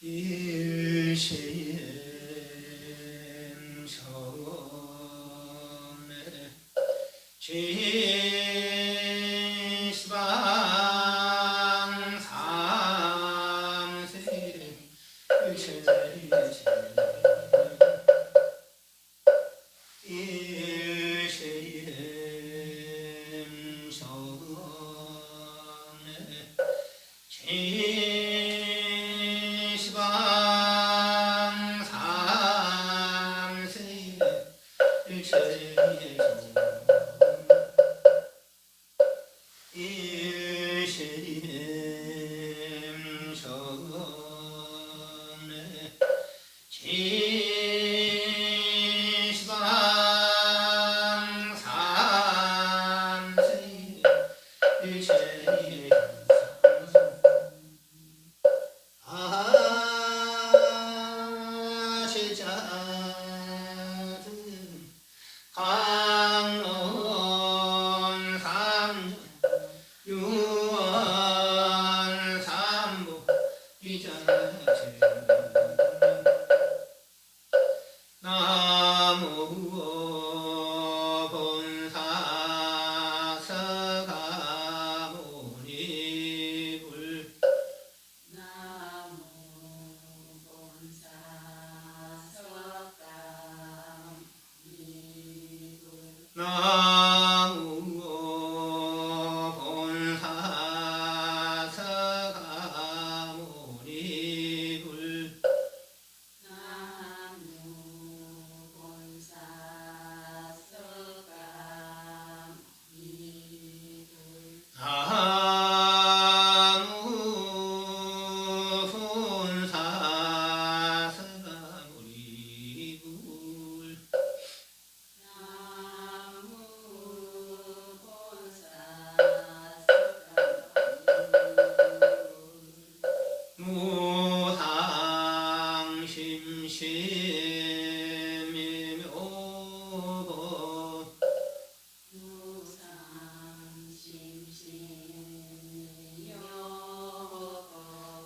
일시엠성에 지시방삼세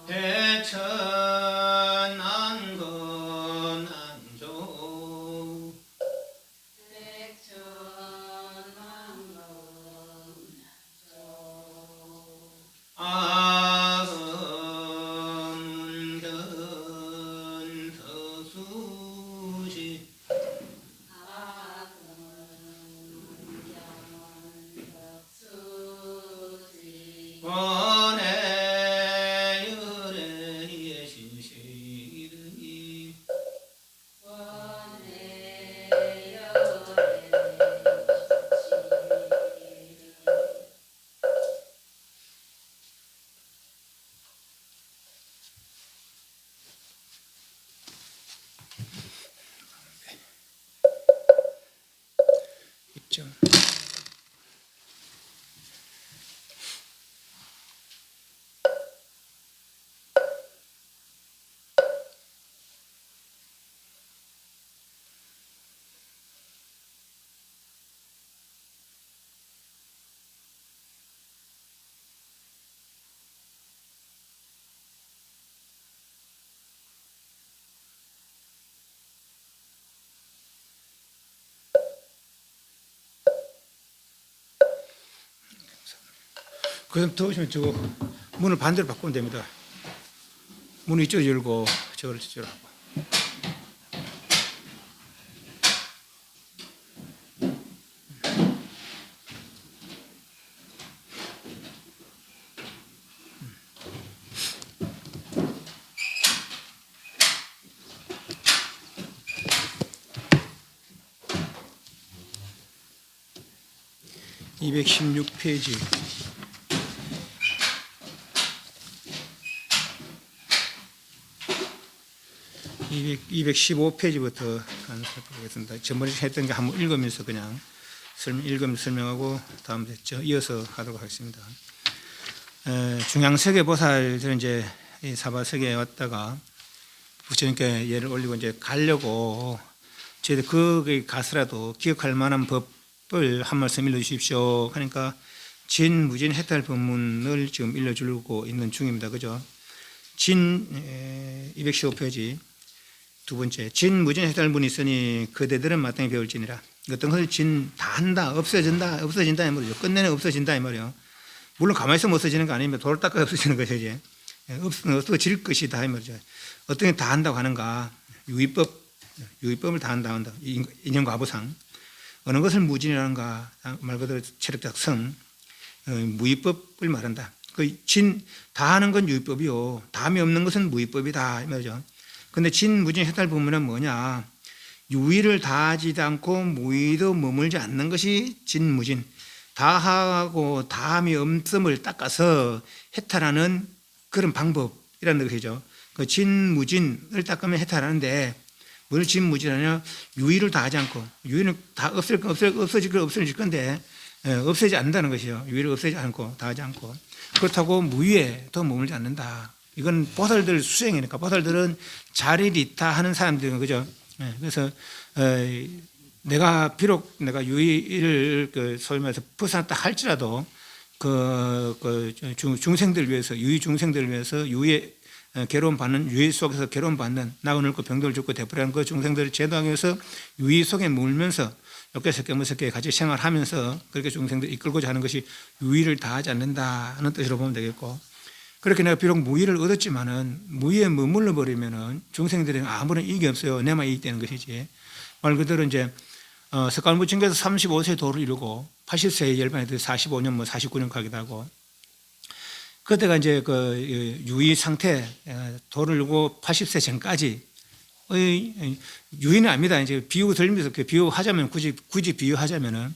백천안건안조 아금견 서수시 원해열의 시시르이 2점 그럼 더우시면 저거 문을 반대로 바꾸면 됩니다. 문을 이쪽으로 열고 저걸 저쪽으로 하고. (216페이지) 215페이지부터 살펴보겠습니다. 전번에 했던 게 한번 읽으면서 그냥 설명하고 다음 됐죠. 이어서 하도록 하겠습니다. 중앙세계보살들은 이제 이 사바세계에 왔다가 부처님께 예를 올리고 이제 가려고 저희들 거기 가서라도 기억할 만한 법을 한 말씀 일러주십시오. 그러니까 진무진 해탈 법문을 지금 일러주고 있는 중입니다. 그죠? 진 215페이지 두 번째, 진무진 해탈분이 있으니 그대들은 마땅히 배울지니라. 어떤 것을 진 다 한다, 없어진다 이 말이죠. 끝내는 없어진다 이 말이요. 물론 가만히 있으면 없어지는 거 아니면 돌을 닦아 없어지는 것이죠. 이제 없어질 것이다 이 말이죠. 어떤 게 다 한다고 하는가? 유의법을 다 한다. 인연과보상. 어느 것을 무진이라는가? 말 그대로 체력적 성, 무의법을 말한다. 다 하는 건 유의법이요. 다음이 없는 것은 무의법이다 이 말이죠. 근데 진무진 해탈 부문은 뭐냐? 유의를 다하지도 않고 무의도 머물지 않는 것이 진무진. 다하고 다함이 없음을 닦아서 해탈하는 그런 방법이라는 것이죠. 그 진무진을 닦으면 해탈하는데 뭘 진무진하냐? 유의를 다하지 않고, 유의는 다 없어질 건데 없애지 않는다는 것이요. 유의를 없애지 않고 다하지 않고, 그렇다고 무의에 더 머물지 않는다. 이건 보살들 수행이니까. 보살들은 자리리타하는 사람들은 그죠. 그래서 비록 내가 유의를 소위 말해서 벗어났다 할지라도 중생들을 위해서, 유의 중생들을 위해서 유의 괴로움 받는, 유의 속에서 괴로움 받는, 나고 늙고 병들을 죽고 되풀이하는 그 중생들을 제도하기 위해서 유의 속에 물면서 욕계석계 무석계 같이 생활하면서 그렇게 중생들 이끌고자 하는 것이 유의를 다하지 않는다는 뜻으로 보면 되겠고, 그렇게 내가 비록 무의를 얻었지만은 무의에 머물러 버리면은 중생들은 아무런 이익이 없어요. 내만 이익되는 것이지. 말 그대로 이제 석가모니께서 35세 도를 이루고 80세에 열반에 45년 49년 가기도 하고, 그때가 이제 그 유의 상태, 도를 이루고 80세 전까지 유의는 아닙니다. 이제 비유 들면서 비유하자면 굳이 비유하자면은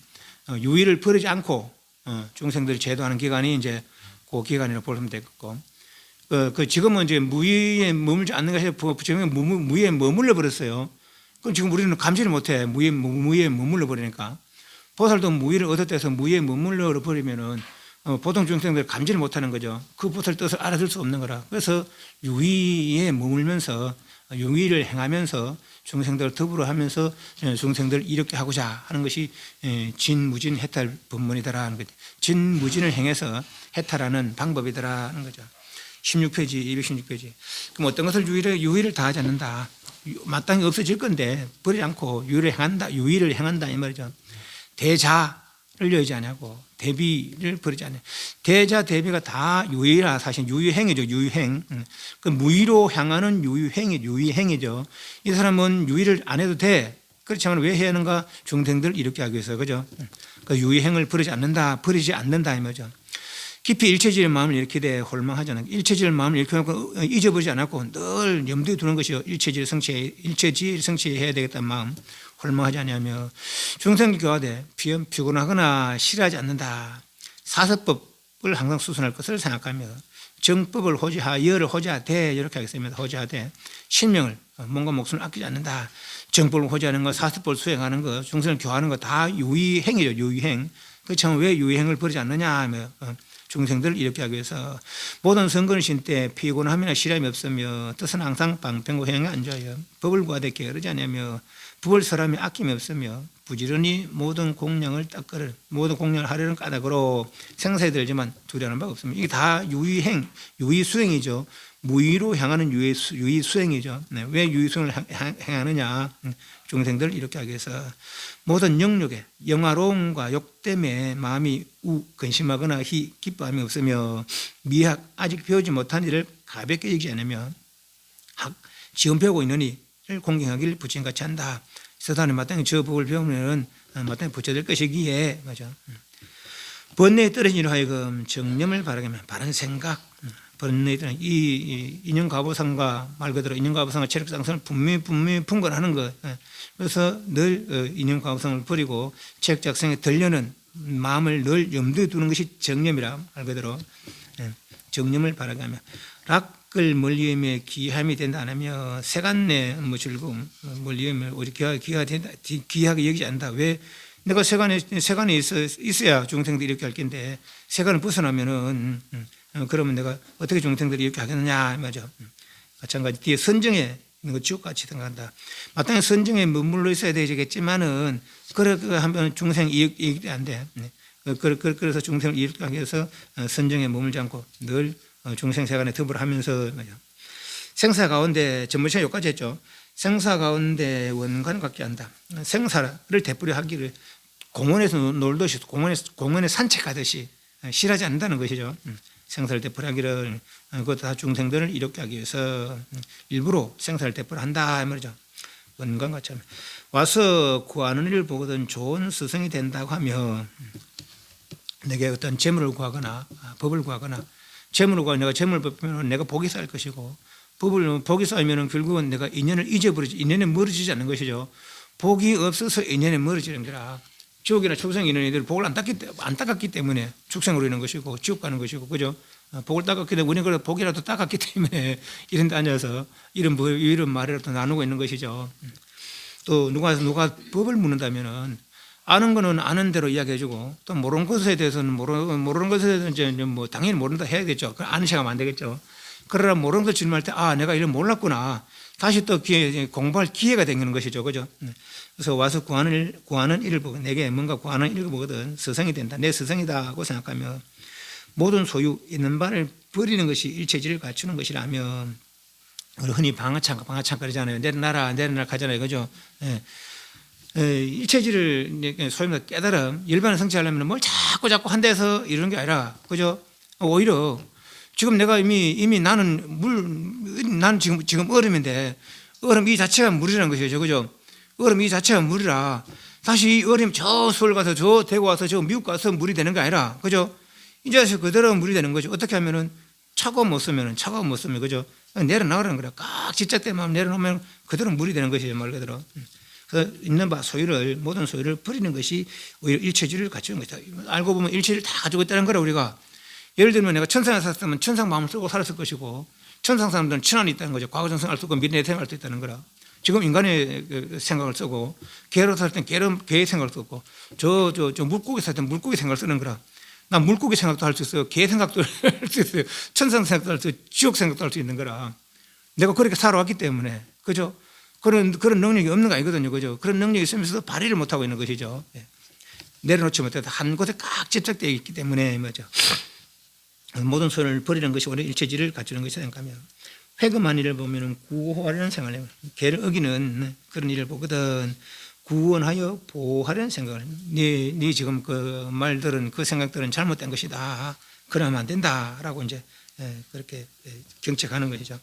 유의를 버리지 않고 중생들을 제도하는 기간이 이제 그 기간이라고 보면 되겠고, 지금은 이제 무의에 머물지 않는 것이 지금 무의에 머물러 버렸어요. 그럼 지금 우리는 감지를 못해. 무의에 머물러 버리니까. 보살도 무의를 얻었다 해서 무의에 머물러 버리면은 보통 중생들 감지를 못하는 거죠. 그 보살 뜻을 알아들 수 없는 거라. 그래서 유의에 머물면서 유의를 행하면서 중생들을 더불어 하면서 중생들을 이롭게 하고자 하는 것이 진무진 해탈 법문이다라는 거죠. 진무진을 행해서 해탈하는 방법이다라는 거죠. 16페이지, 216페이지. 그럼 어떤 것을 유의를 다하지 않는다. 마땅히 없어질 건데 버리지 않고 유의를 행한다 이 말이죠. 대자를 여의지 않냐고, 대비를 버리지 않냐. 대자 대비가 다 유의라. 사실 유의행이죠. 유의행. 그 무의로 향하는 유의행이죠. 이 사람은 유의를 안 해도 돼. 그렇지만 왜 해야 하는가? 중생들을 이롭게 하기 위해서. 그죠? 그 유의행을 버리지 않는다 이 말이죠. 깊이 일체질의 마음을 일으키되 홀망하잖아요. 일체질의 마음을 일으켜놓고 잊어버리지 않았고 늘 염두에 두는 것이요. 일체질 성취해야 되겠다는 마음. 홀망하지 않냐며 중생을 교화되 피곤하거나 싫어하지 않는다. 사서법을 항상 수순할 것을 생각하며 정법을 열을 호지하되 이렇게 하겠습니다. 호지하되 신명을 몸과 목숨을 아끼지 않는다. 정법을 호지하는 것, 사서법을 수행하는 것, 중생을 교화하는 것 다 유의행이죠. 유의행. 그렇지만 왜 유의행을 버리지 않느냐 하며 중생들을 이롭게 하기 위해서 모든 선거를 신 때 피곤함이나 시람이 없으며 뜻은 항상 방편고 행에 안좋아요. 법을 구하되 게으르지 않으며 법을 설함이 아낌이 없으며 부지런히 모든 공양을 하려는 까닭으로 생사에 들지만 두려워하는 바가 없습니다. 이게 다 유의행, 유의수행이죠. 무의로 향하는 유의수행이죠. 네, 왜 유의수행을 행하느냐? 중생들을 이렇게 하기 위해서 모든 영욕에 영화로움과 욕 때문에 마음이 근심하거나 기뻐함이 없으며 미학 아직 배우지 못한 일을 가볍게 여기지 않으며 지금 배우고 있는 이를 공경하기를 부처님같이 한다. 서단에 마땅히 저 법을 배우면 마땅히 부처될 것이기에 맞아. 번뇌에 떨어진 이로 하여금 정념을 바라게 하면 바른 생각, 번뇌에 떨어진 이 인연과보상과 말 그대로 인연과보상과 체력상승을 분명히 분간하는 것. 그래서 늘 인연과보상을 버리고 체력작성에 들려는 마음을 늘 염두에 두는 것이 정념이라 말 그대로 정념을 바라게 하면 락을 멀리하며 기함이 된다 안 하며 세간내 즐거움 멀리하며 우리 귀하게 여기지 않는다. 왜? 내가 세간에 있어야 중생들이 이렇게 할 텐데 세간을 벗어나면은 그러면 내가 어떻게 중생들이 이렇게 하겠느냐 맞아. 마찬가지 뒤에 선정에 있는 거 지옥같이 생각한다. 마땅히 선정에 머물러 있어야 되겠지만은 그렇게 하면 중생 이익이 안 돼. 그래서 중생을 이익하기 위해서 선정에 머물지 않고 늘 중생 세간에 더불어 하면서 생사 가운데 전문시간 여기까지 했죠. 생사 가운데 원관 같게 한다. 생사를 되풀이 하기를 공원에서 놀듯이 공원에 산책하듯이 싫어하지 않는다는 것이죠. 생사를 되풀이 하기를 그것도 다 중생들을 이롭게 하기 위해서 일부러 생사를 되풀이 한다 말이죠. 원관 같이 하면 와서 구하는 일을 보거든 좋은 스승이 된다고 하면 내게 어떤 재물을 구하거나 법을 구하거나 재물을 구하면 내가 재물을 뽑으면 내가 복이 쌓일 것이고 복이 쌓이면 결국은 내가 인연을 잊어버리지 인연에 멀어지지 않는 것이죠. 복이 없어서 인연에 멀어지는 거라. 지옥이나 축생 있는 애들 복을 안 닦았기 때문에 축생으로 있는 것이고 지옥 가는 것이고 그죠? 복을 닦았기 때문에 우리는 복이라도 닦았기 때문에 이런 데 앉아서 이런 말이라도 나누고 있는 것이죠. 또 누가 법을 묻는다면은 아는 거는 아는 대로 이야기해주고 또 모르는 것에 대해서는 모르는 것에 대해서는 이제 뭐 당연히 모른다 해야겠죠. 아는 척하면 안 되겠죠. 그러나 모르는 것 질문할 때 내가 이걸 몰랐구나. 다시 또 공부할 기회가 되는 것이죠. 그죠? 그래서 와서 구하는 일을 보고 내게 뭔가 구하는 일을 보거든 스승이 된다. 내 스승이다고 생각하면 모든 소유 있는 바를 버리는 것이 일체질을 갖추는 것이라면 우리 흔히 방아창 그러잖아요. 내려놔라 가잖아요. 그죠? 일체질을 소위 말해 깨달음 일반을 성취하려면 뭘 자꾸 한 데서 이러는 게 아니라 그죠? 오히려 지금 내가 이미 나는 지금 얼음인데 얼음 이 자체가 물이라는 것이죠. 그죠? 얼음 이 자체가 물이라 다시 이 얼음 저 서울 가서 저 대구 와서 저 미국 가서 물이 되는 게 아니라 그죠? 이제 그대로 물이 되는 거죠. 어떻게 하면은 차가워 못 쓰면 그죠? 내려나가라는 거라. 깍 집착되면 내려놓으면 그대로 물이 되는 것이죠. 말 그대로. 그래서 있는 바 모든 소유를 버리는 것이 오히려 일체질을 갖추는 것이다. 알고 보면 일체를 다 가지고 있다는 거라 우리가. 예를 들면 내가 천상에 살았으면 천상 마음을 쓰고 살았을 것이고 천상 사람들은 천안이 있다는 거죠. 과거 전생을 쓰고 미래 생활을 수 있다는 거라. 지금 인간의 생각을 쓰고 개로 살 때는 개의 생각을 쓰고 저 물고기 살 때는 물고기 생각을 쓰는 거라. 난 물고기 생각도 할 수 있어요. 개 생각도 할 수 있어요. 천상 생각도 할 수 있어요. 지옥 생각도 할 수 있는 거라. 내가 그렇게 살아왔기 때문에 그죠? 그런 능력이 없는 거 아니거든요. 그죠? 그런 능력이 있으면서도 발휘를 못하고 있는 것이죠. 내려놓지 못해도 한 곳에 꽉 집착되어 있기 때문에 뭐죠? 모든 소유를 버리는 것이 오히려 일체질을 갖추는 것이 생각하면 회금한 일을 보면 구호하려는 생각을 해요. 개를 어기는 그런 일을 보거든 구원하여 보호하려는 생각을 네 지금 그 말들은 그 생각들은 잘못된 것이다. 그러면 안 된다라고 이제 그렇게 경책하는 것이죠.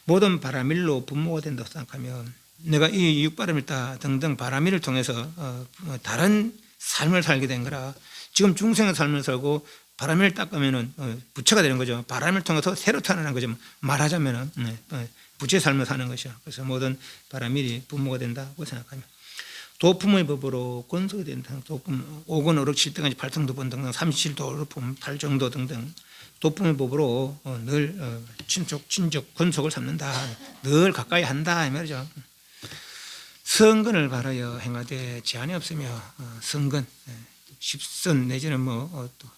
모든 바라밀로 분모가 된다고 생각하면 내가 이 육바라밀다 등등 바라밀을 통해서 다른 삶을 살게 된 거라. 지금 중생의 삶을 살고 바람을 닦으면은 부처가 되는 거죠. 바람을 통해서 새로 태어나는 거죠. 말하자면은 부처의 삶을 사는 것이죠. 그래서 모든 바람일이 분모가 된다고 생각하면 도품의 법으로 권속이 된다. 도품 5권 5력 7등까지 8등도본 등등 37도품 8정도 등등 도품의 법으로 늘 친족 권속을 삼는다. 늘 가까이 한다 이 말이죠. 성근을 바라여 행하되 제한이 없으며 성근 10선 내지는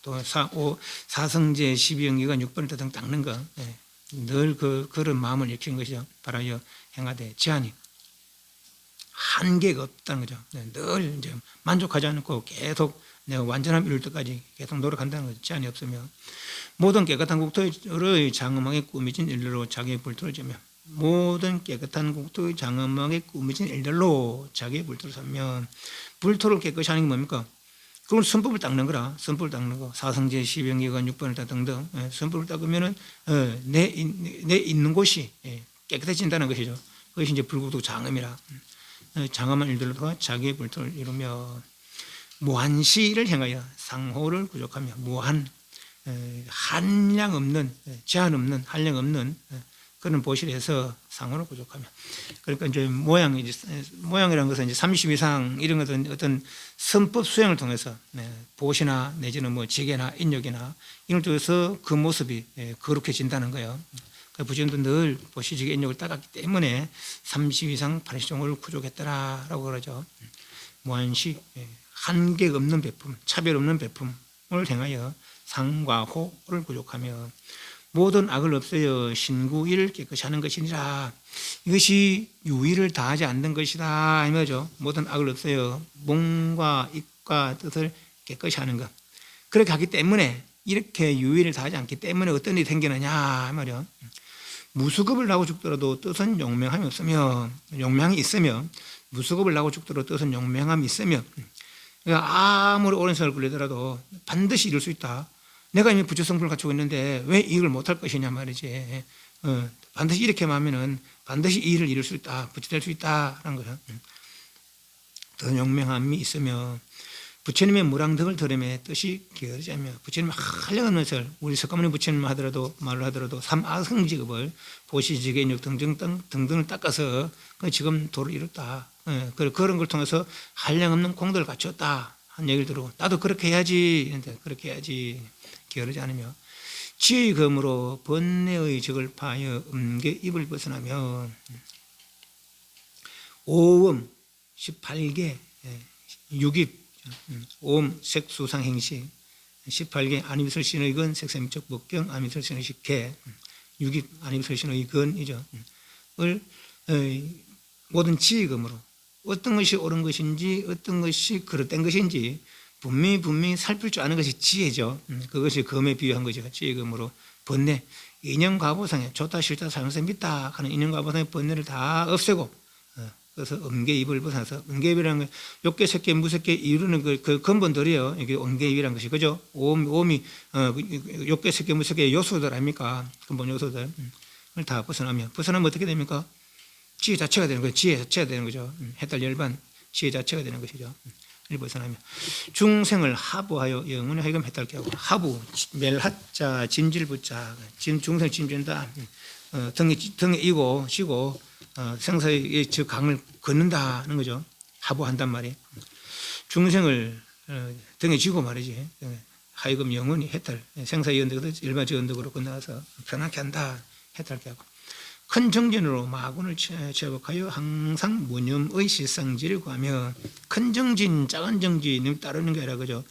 또 사성제 12영기가 6번을 등 닦는 거 늘 그런 마음을 익히는 것이죠. 바라여 행하되 제한이 한계가 없다는 거죠. 늘 이제 만족하지 않고 계속 내가 완전함 이룰 때까지 계속 노력한다는 거죠. 제한이 없으며 모든 깨끗한 국토의 장엄하게 꾸미진 일들로 자기의 불토를 지며 모든 깨끗한 국토의 장엄하게 꾸미진 일들로 자기의 불토를 삼면 불토를 깨끗이 하는 게 뭡니까? 그건 선법을 닦는 거라. 선법을 닦는 거. 사성제 12영기관 6번을 다 등등 선법을 닦으면은 내 있는 곳이 깨끗해진다는 것이죠. 그것이 이제 불국토 장엄이라. 장엄한 일들로 자기의 불토를 이루며 무한시를 행하여 상호를 구족하며 무한 한량 없는 제한 없는 한량 없는 그런 보실에서 상호를 구족하며 그러니까 이제 모양이라는 것은 이제 30 이상 이런 것은 어떤 선법 수행을 통해서 보시나 내지는 뭐 지계나 인욕이나 이걸 통해서 그 모습이 거룩해진다는 거예요. 부처님도 늘 보시지계 인욕을 따랐기 때문에 30 이상 80종을 구족했더라라고 그러죠. 무한시 한계가 없는 베품, 차별 없는 베품을 행하여 상과 호를 구족하며 모든 악을 없애어 신구일을 깨끗이 하는 것이니라. 이것이 유의를 다하지 않는 것이다 이 말이죠. 모든 악을 없애어 몸과 입과 뜻을 깨끗이 하는 것. 그렇게 하기 때문에 이렇게 유의를 다하지 않기 때문에 어떤 일이 생기느냐 이 말이요. 무수급을 나고 죽더라도 뜻은 용맹함이 없으면, 용맹이 있으면, 무수급을 나고 죽더라도 뜻은 용맹함이 있으면, 그러니까 아무리 오랜 세월 걸리더라도 반드시 이룰 수 있다. 내가 이미 부처성불을 갖추고 있는데 왜 이걸 못할 것이냐 말이지. 반드시 이렇게만 하면은 반드시 이 일을 이룰 수 있다. 부처될 수 있다라는 거죠. 더 용맹함이 있으면 부처님의 무량덕을 들음에 뜻이 기울이자며 부처님의 한량없는 설, 우리 석가모니 부처님 하더라도 말을 하더라도 삼아성직업을 보시지계인육 등등을 닦아서 지금 도를 이뤘다. 그런 걸 통해서 한량없는 공덕을 갖추었다 한 얘기를 들고 나도 그렇게 해야지. 그렇게 해야지. 기울이지 않으며 지혜의 검으로 번뇌의 적을 파하여 음계 입을 벗어나며 오음 18개 6입 오음 색수상행식 18개 안임설신의근 색삼미적 법경 안임설신의식 개 6입 안임설신의근이죠. 을 모든 지혜의 검으로 어떤 것이 옳은 것인지 어떤 것이 그릇된 것인지 분명히 살필 줄 아는 것이 지혜죠. 그것이 검에 비유한 거죠. 지혜의 검으로 번뇌, 인연과보상에 좋다 싫다 잘못다 믿다 하는 인연과보상의 번뇌를 다 없애고 그래서 음계입을 벗어나서 음계입이라는 건 욕계, 색계, 무색계 이루는 그 근본들이에요. 이게 음계입이라는 것이 그죠? 오음이 욕계, 색계, 무색계의 요소들 아닙니까? 근본 요소들을 다 벗어나면 어떻게 됩니까? 지혜 자체가 되는 거죠. 지혜 자체가 되는 거죠. 해탈 열반 지혜 자체가 되는 것이죠. 벗어나며 중생을 하부하여 영원히 하여금 해탈케 하고 하부 멜하자 진질부자 중생을 짐진다. 등에 이고 지고 생사의 저 강을 걷는다는 거죠. 하부한단 말이에요. 중생을 등에 지고 말이지. 하여금 영원히 해탈 생사의 언덕으로 일반적 언덕으로 건너가서 편하게 한다. 해탈케 하고 큰 정진으로 마군을 제복하여 항상 무념의 실상지를 구하며 큰 정진, 작은 정진을 따르는 게 아니라 그죠.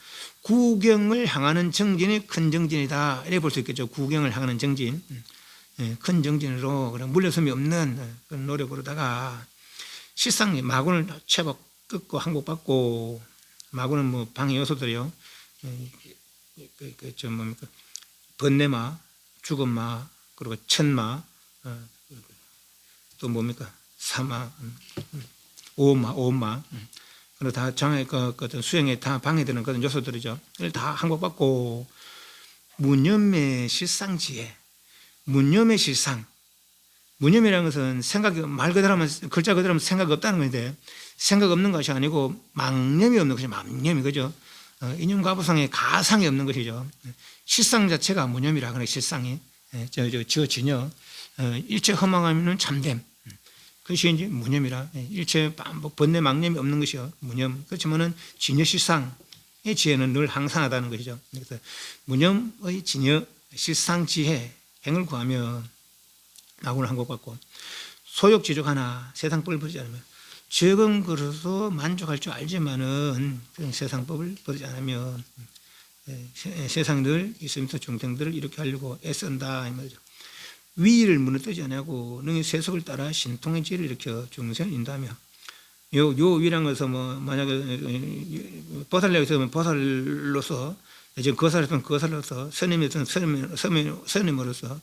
구경을 향하는 정진이 큰 정진이다. 이렇게 볼 수 있겠죠. 구경을 향하는 정진. 큰 정진으로 물러섬이 없는 그런 노력으로다가 실상 마군을 제복 끊고 항복받고 마군은 뭐 방해 요소들이요. 저 뭡니까? 번뇌마, 죽음마, 그리고 천마, 또 뭡니까? 사마, 오마, 그리고 다 장애, 수행에 다 방해되는 그런 요소들이죠. 이걸 다 항복받고, 무념의 실상지혜, 무념의 실상. 무념이라는 것은 생각이, 말 그대로 하면, 글자 그대로 하면 생각이 없다는 건데, 생각 없는 것이 아니고, 망념이 없는 것이 망념이, 그죠? 인연과보상에 가상이 없는 것이죠. 실상 자체가 무념이라 그래, 실상이. 저 진여. 일체 허망하면 참됨. 그것이 이제 무념이라. 일체 번뇌 망념이 없는 것이요. 무념. 그렇지만은 진여 실상의 지혜는 늘 항상하다는 것이죠. 그래서 무념의 진여 실상 지혜 행을 구하며 나군을 한 것 같고 소욕지족 하나 세상법을 버리지 않으면 적은 그릇도 만족할 줄 알지만은 세상법을 버리지 않으면 세상 늘 있으면서 중생들을 이렇게 하려고 애쓴다 이 말이죠. 위를 무너뜨리지 않고 능히 세속을 따라 신통의 지혜를 일으켜 중생을 인도하며 요 위란 것은 뭐 만약에 보살내에서 보살로서 지금 거살했으면 거살로서 스님이었으면 스님으로서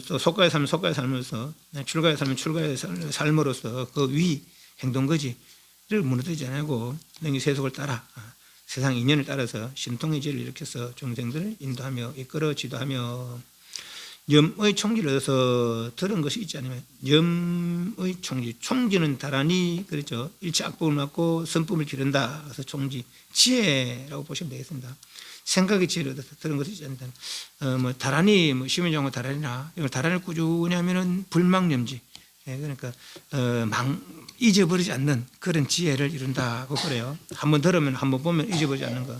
또 속가에 살면 속가에 살면서 출가에 살면 출가의 삶으로서 그 위 행동거지를 무너뜨리지 않고 능히 세속을 따라 세상 인연을 따라서 신통의 지혜를 일으켜서 중생들을 인도하며 이끌어 지도하며 염의 총지를 얻어서 들은 것이 있지 않으면 염의 총지, 총지는 다란히 그렇죠. 일체 악법을 막고 선법을 기른다. 그래서 총지, 지혜라고 보시면 되겠습니다. 생각의 지혜를 얻어서 들은 것이 있지 않으면 뭐 다란히 뭐 시민정화 다란이나 이걸 다란을 꾸준히 하면은 불망념지. 그러니까 잊어버리지 않는 그런 지혜를 이룬다고 그래요. 한번 들으면 한번 보면 잊어버리지 않는 거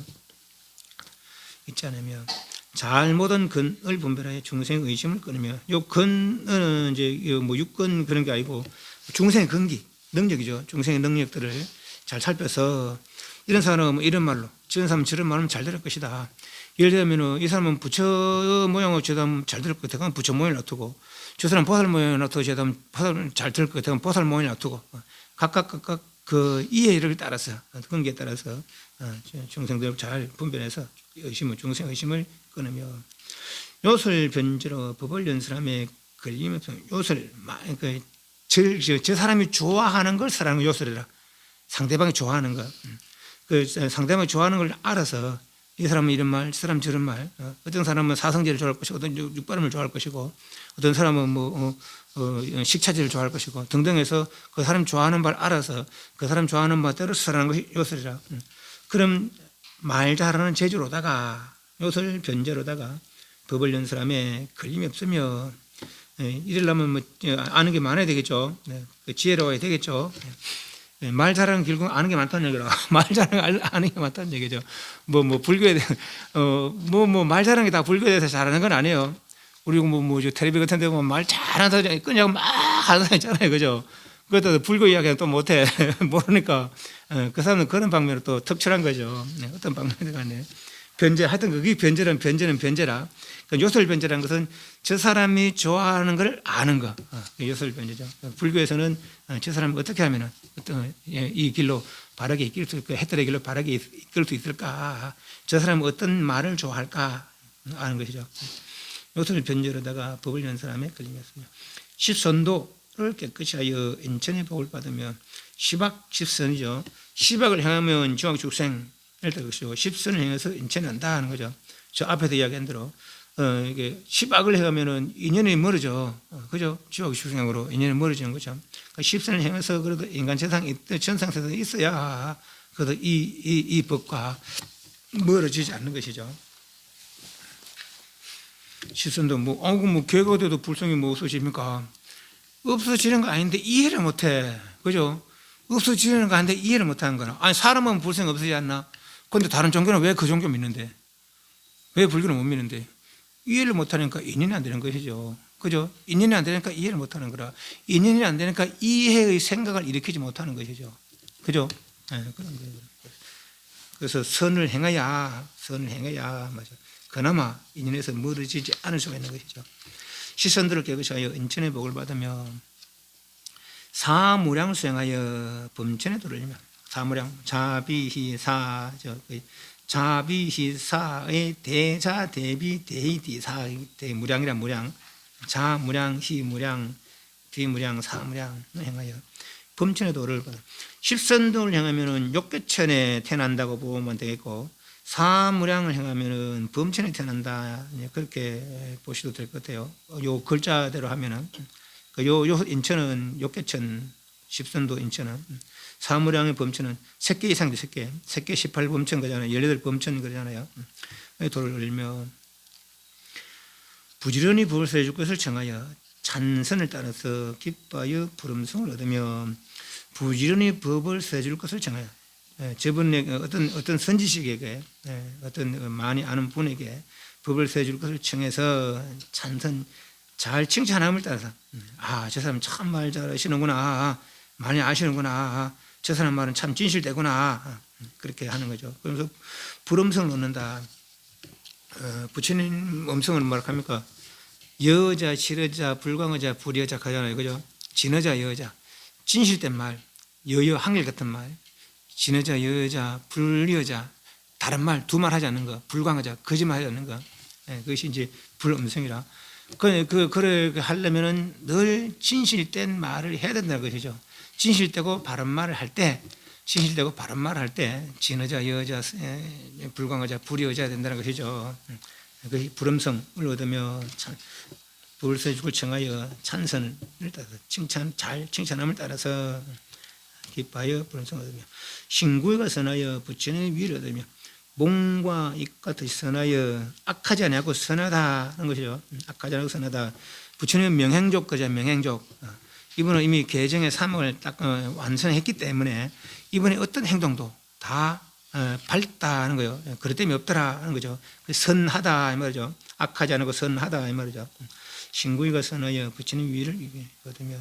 있지 않으면. 잘못한 근을 분별하여 중생의 의심을 끊으며 요 근은 이제 뭐 육근 그런 게 아니고 중생의 근기 능력이죠. 중생의 능력들을 잘 살펴서 이런 사람은 이런 말로 저런 사람은 저런 말하면 잘 들을 것이다. 예를 들면 이 사람은 부처 모양을 저다면 잘 들을 것 같아. 그럼 부처 모양을 놔두고 저 사람 보살 모양을 놔두고 저다면 보살 잘 들을 것 같아. 그럼 보살 모양을 놔두고 각각 그 이해를 따라서 근기에 따라서 중생들을 잘 분별해서 의심을 중생 의심을 끊으며 요술 변제로 법을 연설함에 걸림없으며 요술 저 사람이 좋아하는 걸 사랑하는 요술이라. 상대방이 좋아하는 거. 그 상대방이 좋아하는 걸 알아서 이 사람은 이런 말, 저 사람은 저런 말. 어떤 사람은 사성제를 좋아할 것이고, 어떤 육발음을 좋아할 것이고, 어떤 사람은 식차제를 좋아할 것이고 등등 해서 그 사람 좋아하는 말 알아서 그 사람 좋아하는 바대로 사랑하는 것이 요술이라. 그럼 말 잘하는 재주로다가 요술 변제로다가 법을 연 사람의 걸림이 없으며 이러려면 아는 게 많아야 되겠죠. 지혜로워야 되겠죠. 말 잘하는 결국 아는 게 많다는 얘기라. 말 잘하는 게 아는 게 많다는 얘기죠. 불교에 말 잘하는 게 다 불교에 대해서 잘하는 건 아니에요. 우리 텔레비 같은 데 보면 말 잘하는 사람이 끊냐고 막 하는 사람 있잖아요. 그죠? 그것도 불교 이야기는 또 못해. 모르니까. 그 사람은 그런 방면으로 또 특출한 거죠. 어떤 방면에 간에. 변제, 하여튼 그게 변제는 변제라. 그러니까 요술 변제라는 것은 저 사람이 좋아하는 걸 아는 거. 요술 변제죠. 불교에서는 저 사람이 어떻게 하면은 이 길로 바르게 이끌 수 있을까, 해탈의 길로 바르게 이끌 수 있을까, 저 사람은 어떤 말을 좋아할까 아는 것이죠. 요술 변제로다가 법을 연 사람의 걸림이었으며 십선도를 깨끗이 하여 인천의 복을 받으며 시박 십선이죠. 시박을 행하면 중학죽생 일단 것이고 십선을 행해서 인천한다 하는 거죠. 저 앞에도 이야기한 대로 이게 시박을 행하면은 인연이 멀어져, 그죠? 중학죽생으로 인연이 멀어지는 거죠. 그러니까 십선을 행해서 그래도 인간 세상, 천상세상에 있어야 그래도 이 법과 멀어지지 않는 것이죠. 십선도 교회가 돼도 불성이 없어집니까? 없어지는 거 아닌데 이해를 못해, 그죠? 없어지는 거 아닌데 이해를 못하는 거나. 아니 사람은 불성이 없어지지 않나? 그런데 다른 종교는 왜 그 종교 믿는데? 왜 불교는 못 믿는데? 이해를 못하니까 인연이 안 되는 것이죠, 그죠? 인연이 안 되니까 이해를 못하는 거라. 인연이 안 되니까 이해의 생각을 일으키지 못하는 것이죠, 그죠? 그런 거예요. 그래서 선을 행해야 맞아. 그나마 인연에서 멀어지지 않을 수가 있는 것이죠. 시선들을 깨끗이 하여 인천의 복을 받으며 사무량 수행하여 범천에 도르며. 사무량, 자비희사, 자비희사의 대자 대비 대희디사, 대무량이란 무량, 자무량, 희무량, 비무량, 사무량 행하여 범천의 도를 받아. 십선도를 행하면은 욕계천에 태어난다고 보면 되겠고, 사무량을 행하면은 범천에 태어난다, 그렇게 보셔도 될 것 같아요. 요 글자대로 하면은 요 인천은 욕계천, 십선도 인천은, 사무량의 범천은 3개 이상이죠. 3개 18범천 그잖아요. 18범천 그러잖아요. 도를 올리며 부지런히 법을 써줄 것을 정하여 찬선을 따라서 기뻐하여 부름성을 얻으며. 부지런히 법을 써줄 것을 정하여, 저번에 어떤 선지식에게, 어떤 많이 아는 분에게 법을 써줄 것을 청해서 찬선, 잘 칭찬함을 따라서, 저 사람 참 말 잘하시는구나, 많이 아시는구나, 저 사람 말은 참 진실되구나, 그렇게 하는 거죠. 그러면서 불음성을 넣는다. 부처님 음성은 뭐라 합니까? 여자, 실여자, 불광어자, 불여자 하잖아요, 그죠? 진여자, 여자, 진실된 말, 여여 한결같은 말, 진여자, 여여자, 불여자, 다른 말, 두 말 하지 않는 거, 불광어자, 거짓말 하지 않는 거, 그것이 이제 불음성이라. 그래 하려면은 늘 진실된 말을 해야 된다는 것이죠. 진실되고 바른 말을 할 때, 진여자, 여여자, 불광어자, 불여자 된다는 것이죠. 그 불음성을 얻으며 법을 써주고 청하여 찬선을 따라서 잘 칭찬함을 따라서 기뻐하여 불음성을 얻으며 신구가 선하여 부처님의 위를 얻으며 몸과 입과 뜻이 선하여 악하지 않고 선하다 하는 것이죠. 악하지 않고 선하다. 부처님은 명행족 거죠. 명행족. 이분은 이미 계정의 사목을 딱 완성했기 때문에 이분의 어떤 행동도 다 밝다는 거예요. 그릇됨이 없더라 하는 거죠. 선하다 이 말이죠. 악하지 않고 선하다 이 말이죠. 신구이가 선하여 부처님 위를 얻으며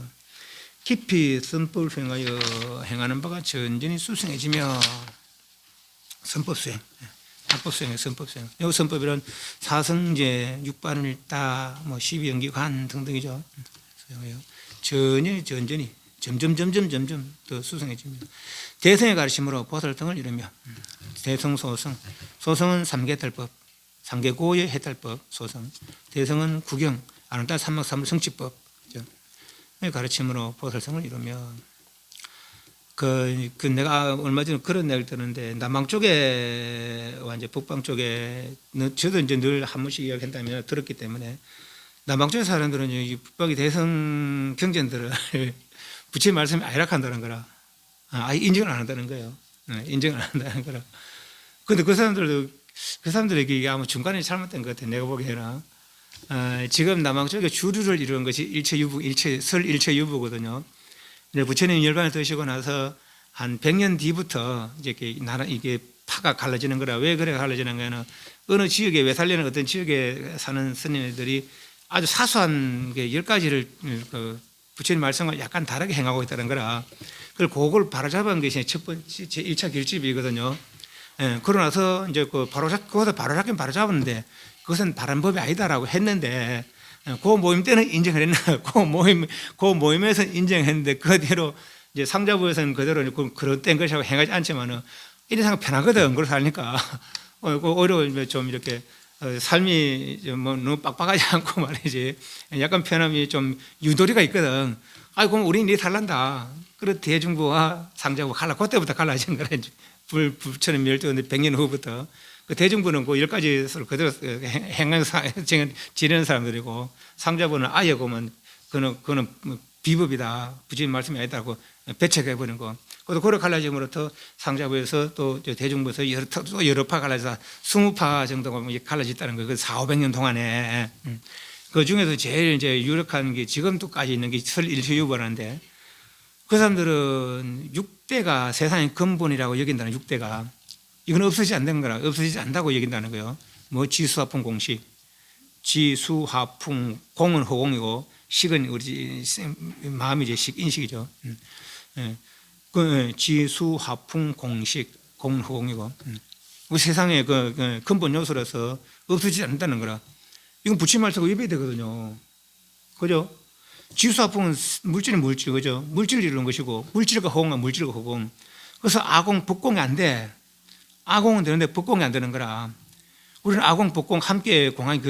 깊이 선법을 수행하여 행하는 바가 전전히 수승해지며. 선법 수행, 합법 수행, 선법 수행. 이 선법이란 사성제, 육반일다, 12연기관 등등이죠. 전전히 점점 더 수승해지며 대성의 가르침으로 보살등을 이루며. 대성, 소성. 소성은 삼계해탈법, 삼계고의 해탈법 소성. 대성은 구경, 아름다운 삼막삼물 성취법 가르침으로 보살성을 이루면 내가 얼마 전에 그런 얘기를 들었는데 남방 쪽에와 이제 북방 쪽에 저도 이제 늘 한 번씩 이야기한다면 들었기 때문에 남방 쪽 사람들은 이 북방의 대성 경전들을 부처님 말씀이 아이락한다는 거라 아예 인정을 안 한다는 거예요. 인정을 안 한다는 거라. 근데 그 사람들에게 이게 아마 중간에 잘못된 것 같아요. 내가 보기에는 지금 남방 쪽에 주류를 이루는 것이 일체유부, 설 일체유부거든요. 부처님 열반을 드시고 나서 한 100년 뒤부터 이제 이게 파가 갈라지는 거라. 왜 그래 갈라지는 거는 어느 지역에 외살려는 어떤 지역에 사는 스님들이 아주 사소한 10가지를 부처님 말씀과 약간 다르게 행하고 있다는 거라. 그걸 바로잡은 것이 첫 번째 제1차 결집이거든요. 그러고 나서 이제 그것을 바로잡긴 바로잡았는데 그것은 바른 법이 아니다라고 했는데 그 모임 때는 인정을 했나? 그 모임에서 인정했는데 그대로 이제 상자부에서는 그대로 그런 것이라고 행하지 않지만은 이래서 편하거든. 그걸 살니까 오히려 좀 이렇게 삶이 뭐 너무 빡빡하지 않고 말이지. 약간 편함이 좀 유도리가 있거든. 그럼 우리는 이래 살란다. 그래 대중부와 상자부 그때부터 갈라진 거라. 부처님 멸종한 100년 후부터. 그 대중부는 그 10가지를 그대로 행하면서 지내는 사람들이고 상자부는 아예 그러면 그거는 비법이다. 부처님 말씀이 아니다고 배척해버린 거. 그것도 그걸 갈라짐으로부터 상자부에서 또 대중부에서 여러 파 갈라져서 20파 정도가 갈라졌다는 거예요. 그 400~500년 동안에. 그 중에서 제일 이제 유력한 게 지금도까지 있는 게 설일체유보라는데 그 사람들은 6대가 세상의 근본이라고 여긴다는 6대가 이건 없어지지 않는 거라. 없어지지 않다고 여긴다는 거예요. 뭐 지수화풍 공식, 지수화풍 공은 허공이고 식은 우리 마음이죠. 식 인식이죠. 지수화풍 공식 공은 허공이고 우리 세상의 그 근본 요소로서 없어지지 않는다는 거라. 이건 부처님 말씀과 위배되거든요. 그죠? 지수화풍은 물질은 물질, 그죠? 물질을 이루는 것이고 물질과 허공은 물질과 허공. 그래서 아공 북공이 안 돼. 아공은 되는데 북공이 안 되는 거라. 우리는 아공, 북공 함께 공항이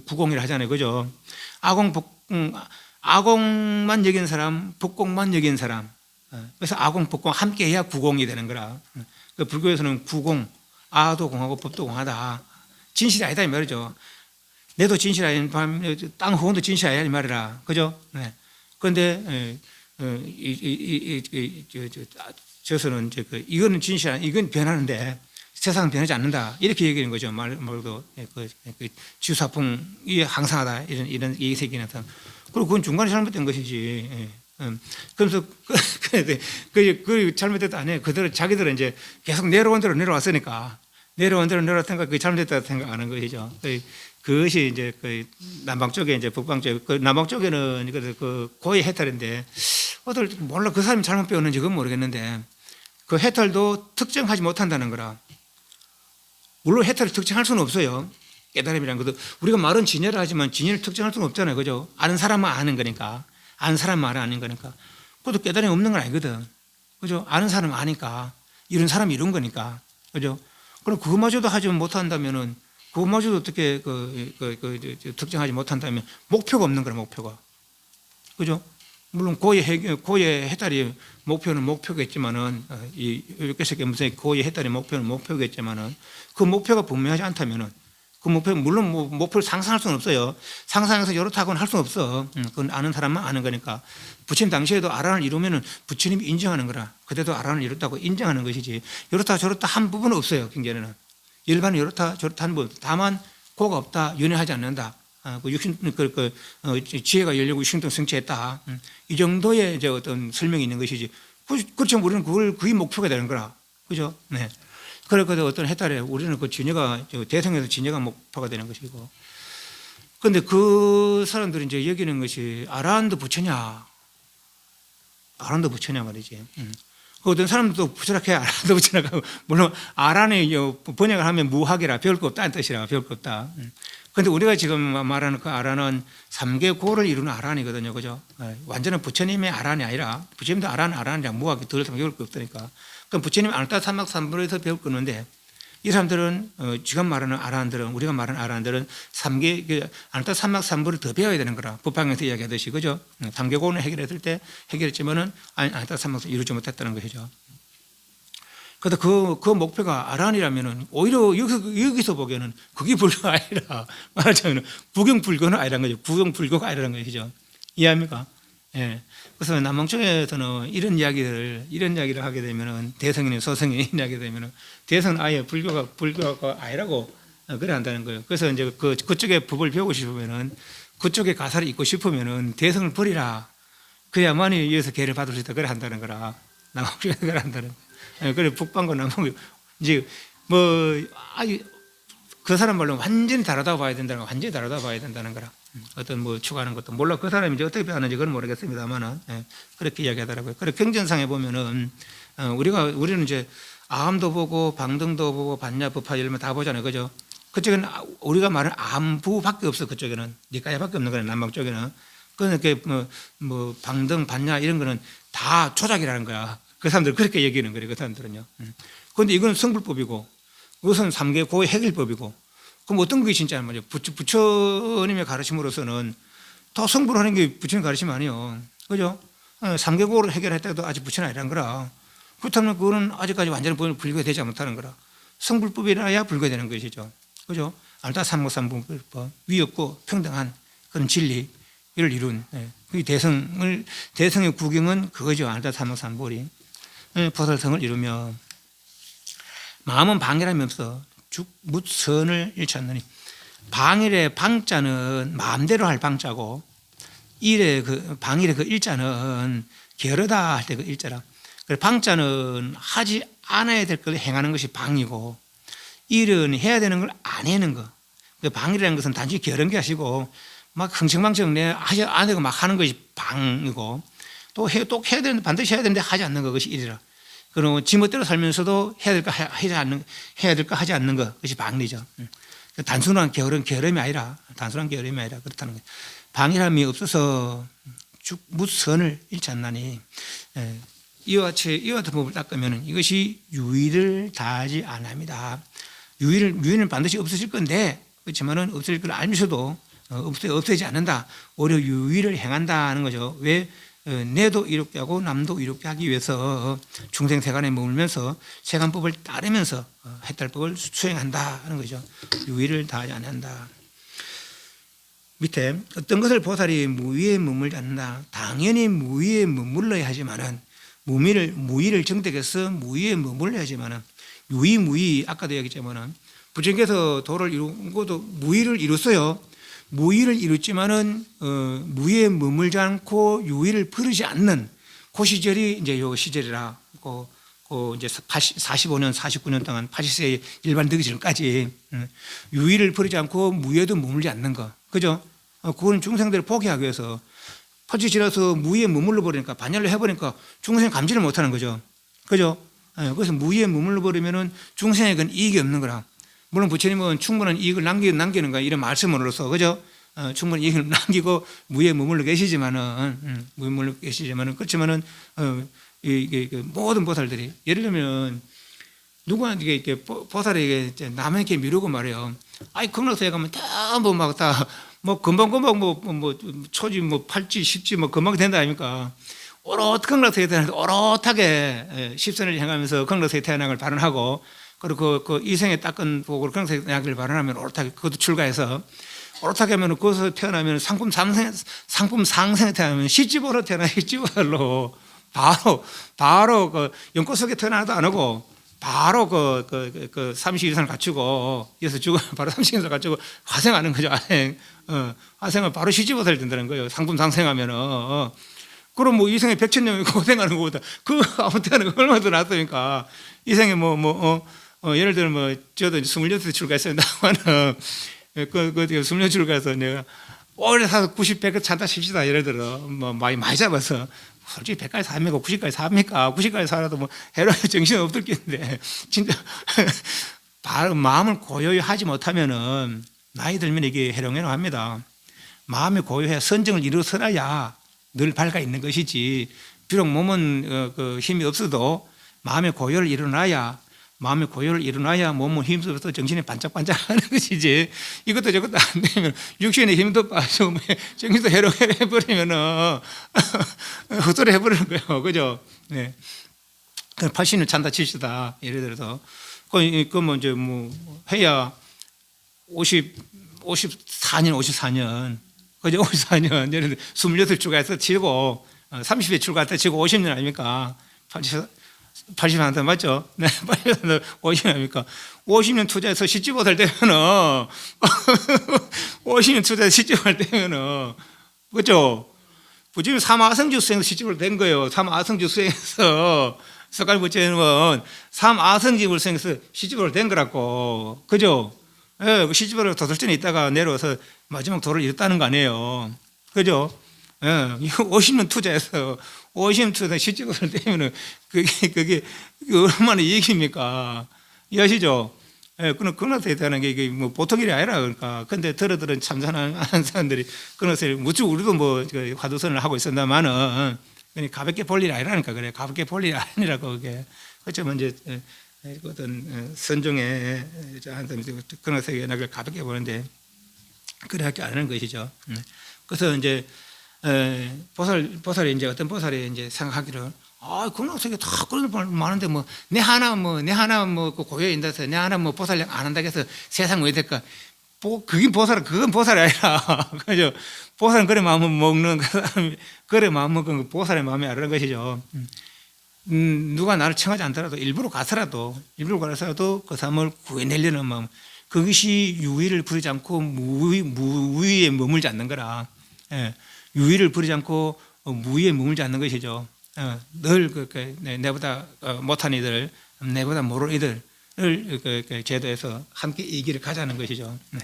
구공이라 하잖아요. 그죠? 아공, 북공, 아공만 여긴 사람, 북공만 여긴 사람. 그래서 아공, 북공 함께 해야 구공이 되는 거라. 그 불교에서는 구공, 아도 공하고 법도 공하다. 진실이 아니다 이 말이죠. 내도 진실 아닌 땅 허공도 진실 아니야 이 말이라. 그죠? 네. 그런데 저서는 이제 이거는 진실 아니, 이건 변하는데 세상은 변하지 않는다. 이렇게 얘기하는 거죠. 말도 지수화풍이 항상하다. 이런 얘기색이 나타나. 그리고 그건 중간에 잘못된 것이지. 그래서 그 잘못됐다 안 해. 그대로 자기들은 이제 계속 내려온 대로 내려왔으니까 내려온 대로 내려왔으니까 그게 잘못됐다 생각하는 것이죠. 그것이 이제 그 남방 쪽에 이제 북방 쪽에 남방 쪽에는 그 고의 해탈인데 어떨 몰라 그 사람이 잘못 배웠는지 그건 모르겠는데 그 해탈도 특정하지 못한다는 거라. 물론 해탈을 특정할 수는 없어요. 깨달음이라는 것도 우리가 말은 진여를 하지만 진여를 특정할 수는 없잖아요. 그죠? 아는 사람만 아는 거니까. 아는 사람 말은 아닌 거니까. 그것도 깨달음이 없는 건 아니거든. 그죠? 아는 사람 아니까. 이런 사람이 이런 거니까. 그죠? 그럼 그것마저도 하지 못한다면은 그것마저도 어떻게 특정하지 못한다면 목표가 없는 거라, 목표가. 그죠? 물론 고의 해탈이 목표는 목표겠지만은 이 육개석의 무슨 고의 해탈의 목표는 목표겠지만은 그 목표가 분명하지 않다면은 그 목표 물론 목표를 상상할 수는 없어요. 상상해서 요렇다고는 할 수는 없어. 그건 아는 사람만 아는 거니까. 부처님 당시에도 아란을 이루면은 부처님이 인정하는 거라. 그때도 아란을 이뤘다고 인정하는 것이지. 요렇다 저렇다 한 부분은 없어요. 경전에는 일반은 요렇다 저렇다 한 부분. 다만 고가 없다, 윤회하지 않는다. 지혜가 열리고 육신등 성취했다. 이 정도의 이제 어떤 설명이 있는 것이지. 그렇죠. 우리는 그게 목표가 되는 거라. 그죠? 네. 그래서 어떤 해탈에 우리는 그 진여가 대성에서 진여가 목표가 되는 것이고. 그런데 그 사람들이 이제 여기는 것이 아라한도 부처냐? 아라한도 부처냐 말이지. 어떤 사람들도 부처락해 아라한도 부처라고. 물론 아란의 번역을 하면 무학이라 배울 거 없다는 뜻이라 배울 거 없다. 그런데 우리가 지금 말하는 그 아란은 3개 고를 이루는 아란이거든요. 그죠? 완전한 부처님의 아란이 아니라 부처님도 아란이랑 무학이 덜 배울 거 없으니까. 그럼 부처님 아르타 삼막 삼불에서 배울 거는데 이 사람들은 지금 말하는 아라한들은 우리가 말하는 아라한들은 3개 아나타 삼막 삼부를 더 배워야 되는 거라. 법화경에서 이야기하듯이 그죠? 3개고는 해결했을 때 해결했지만은 아나타 삼막을 이루지 못했다는 것이죠. 그래서 그 목표가 아란이라면은 오히려 여기서 보기에는 그게 불교가 아니라 말하자면 부경불교는 아니라는 거죠. 부경불교가 아니라는 것이죠. 이해합니까? 예. 그래서 남방 쪽에서는 이런 이야기를 하게 되면은 대성이나 소성이 이야기 되면은 대성은 아예 불교가 아니라고 그래 한다는 거예요. 그래서 이제 그쪽에 법을 배우고 싶으면은 그쪽에 가사를 읽고 싶으면은 대성을 버리라. 그야만이 여기서 계를 받을 수 있다. 그래 한다는 거라. 남방 쪽에서 그래 한다는 거예요. 그래 북방과 남방 이제 뭐 그 사람 말로 완전히 다르다고 봐야 된다는 거, 완전히 다르다고 봐야 된다는 거라. 어떤 뭐 추구하는 것도 몰라 그 사람이 이제 어떻게 배웠는지 그건 모르겠습니다만은 그렇게 이야기하더라고요. 그래 경전상에 보면은 우리는 이제 아함도 보고 방등도 보고 반야 법화 열매 다 보잖아요, 그죠? 그쪽에는 우리가 말하는 암부밖에 없어. 그쪽에는 니까야밖에 없는 거예요. 남방 쪽에는 그러니까 뭐 방등 반야 이런 거는 다 조작이라는 거야. 그 사람들 그렇게 얘기하는 거예요. 그 사람들은요. 그런데 이건 성불법이고 이것은 3개 고의 해결법이고 그럼 어떤 게 진짜는 말이에요. 부처님의 가르침으로서는 더 성불하는 게 부처님 가르침 아니에요. 그죠? 3개 고를 해결했다고 아직 부처는 아니란 거라. 그렇다면 그거는 아직까지 완전히 불교가 되지 못하는 거라. 성불법이라야 불교가 되는 것이죠. 그죠? 알다 삼목삼불법 위 없고 평등한 그런 진리 이를 이룬 그 대성의 구경은 그거죠. 알다 삼목삼불이 보살성을 이루며 마음은 방이라면 없어 죽무선을 잃지 않느니 방일의 방자는 마음대로 할 방자고 방일의 그 일자는 게으르다 할 때 그 일자라. 방자는 하지 않아야 될 걸 행하는 것이 방이고 일은 해야 되는 걸 안 해는 거. 방이라는 것은 단지 게으른 게 아니고 막 흥청망청 하지 안 되고 막 하는 것이 방이고 또 해야 되는데 반드시 해야 되는데 하지 않는 것이 일이라. 그리고 지멋대로 살면서도 해야 될 거 하지 않는 것 그것이 방리죠. 단순한 게으름이 아니라 그렇다는 거예요. 방이람이 없어서 무선을 잃지 않나니 이와 같은 법을 닦으면 이것이 유의를 다하지 않습니다. 유의는 반드시 없어질 건데 그렇지만은 없어질 걸 알면서도 없어지지 않는다. 오히려 유의를 행한다는 거죠. 왜? 내도 이롭게 하고 남도 이롭게 하기 위해서 중생 세간에 머물면서 세간법을 따르면서 해탈법을 수행한다는 거죠. 유의를 다하지 않는다. 밑에 어떤 것을 보살이 무위에 머물지 않는다. 당연히 무위에 머물러야 하지만은 무위를 정득해서 무위에 머물러야 하지만은 무위 아까도 얘기했지만은 부처님께서 도를 이룬 것도 무위를 이뤘어요. 무위를 이뤘지만은 무위에 머물지 않고 유위를 버리지 않는 그 시절이 이제 요 시절이라 이제 45년 49년 동안 80세의 일반 되기 전까지 유위를 버리지 않고 무위에도 머물지 않는 거 그죠? 그건 중생들을 포기하기 위해서 80이 지나서 무위에 머물러 버리니까 반열로 해버리니까 중생 감지를 못하는 거죠. 그죠? 그래서 무위에 머물러 버리면은 중생에겐 이익이 없는 거라. 물론 부처님은 충분한 이익을 남기는 거야. 이런 말씀으로서, 그죠? 충분한 이익을 남기고 무위에 머물러 계시지만은, 그렇지만은, 이게 모든 보살들이, 예를 들면, 누구한테 이렇게 보살에게 남에게 미루고 말해요. 아이, 극락세에 가면 금방, 초지, 팔지, 십지, 금방 된다 아닙니까? 극락세에 태어나서 오롯하게 십선을 향하면서 극락세에 태어난 걸 발언하고, 그리고 그 이생에 닦은 복으로 극락세에 태어나기를 발언하면 오롯하게, 그것도 출가해서, 오롯하게 하면 그것을 태어나면 상품 상생에 태어나면 시집으로 태어나 시집으로 바로 그 연꽃 속에 태어나도 안 하고, 바로 그 삼시이산을 갖추고, 여기서 죽어, 바로 삼시이산을 갖추고 화생하는 거죠. 화생을 바로 시집어서 된다는 거예요. 상품 상생하면은. 그럼 뭐 이생에 100,000년이 고생하는 것보다 아무 때나 얼마나 더 낫습니까? 이생에 예를 들면 저도 26세 출가했습니다만은, 26 출가해서 내가 오래 사서 90, 100을 찬다 칩시다. 예를 들어, 많이 잡아서. 솔직히 100까지 삽니까? 90까지 삽니까? 90까지 살아도 해로운 정신이 없겠는데, 진짜, 마음을 고요히 하지 못하면은, 나이 들면 이게 해롱해롱합니다. 마음이 고요해 선정을 이루어서야 늘 밝아 있는 것이지, 비록 몸은 힘이 없어도 마음의 고요를 일어나야 마음의 고요를 이루나야 몸은 힘써서 정신이 반짝반짝하는 것이지. 이것도 저것도 안 되면 육신의 힘도 빠지고 정신도 해로해버리면은 헛소리 해버리는 거예요. 그죠? 네. 80년 찬다 칩시다. 예를 들어서 그뭐 이제 뭐 해야 54년 그죠? 54년 예를 들어 28 출가해서 치고 30에 출가할 치고 50년 아닙니까? 80년 맞죠? 네, 80년 50년 아닙니까? 50년 투자해서 시집을 되면은 50년 투자해서 시집을 되면은 그죠? 지금 삼아성주 수행에서 시집을 된 거예요. 삼아성주 수행에서 석갈 부처님은 삼아성집을 수행해서 시집을 된 거라고. 그죠? 예, 그 시집을 도설전에 있다가 내려와서 마지막 도를 이뤘다는 거 아니에요. 그죠? 예, 50년 투자해서 50년 투자 시집을 되면은 그게 얼마나 이익입니까? 이해하시죠? 예, 그것에 대한 게 이게 뭐 보통 일이 아니라 그러니까. 근데 들은 참선하는 사람들이 그것을 무척 우리도 뭐 화두선을 하고 있었다마는 가볍게 볼 일이 아니라니까 그래. 가볍게 볼 일이 아니라고 그게. 어쩌면 이제 어떤 선종의 한 사람이 그런 세계를 가볍게 보는데 그래 할게 안 하는 것이죠. 그래서 이제 보살이 이제 어떤 보살이 이제 생각하기를 그런 세계 다 그런 분 많은데 뭐 내 하나 그 고요에 인다서 내 하나 뭐 보살 안 한다고 해서 세상 왜 될까? 그건 보살이 아니라 그죠? 보살은 그래 마음 먹는 그 사람 그래 마음 먹은 그 보살의 마음이 아니라는 것이죠. 누가 나를 청하지 않더라도 일부러 가서라도 그 사람을 구해내려는 마음, 그것이 유의를 부리지 않고 무의에 머물지 않는 거라. 예, 유의를 부리지 않고 무의에 머물지 않는 것이죠. 늘 내보다 못한 이들, 내보다 모르는 이들을 제도에서 함께 이 길을 가자는 것이죠. 네.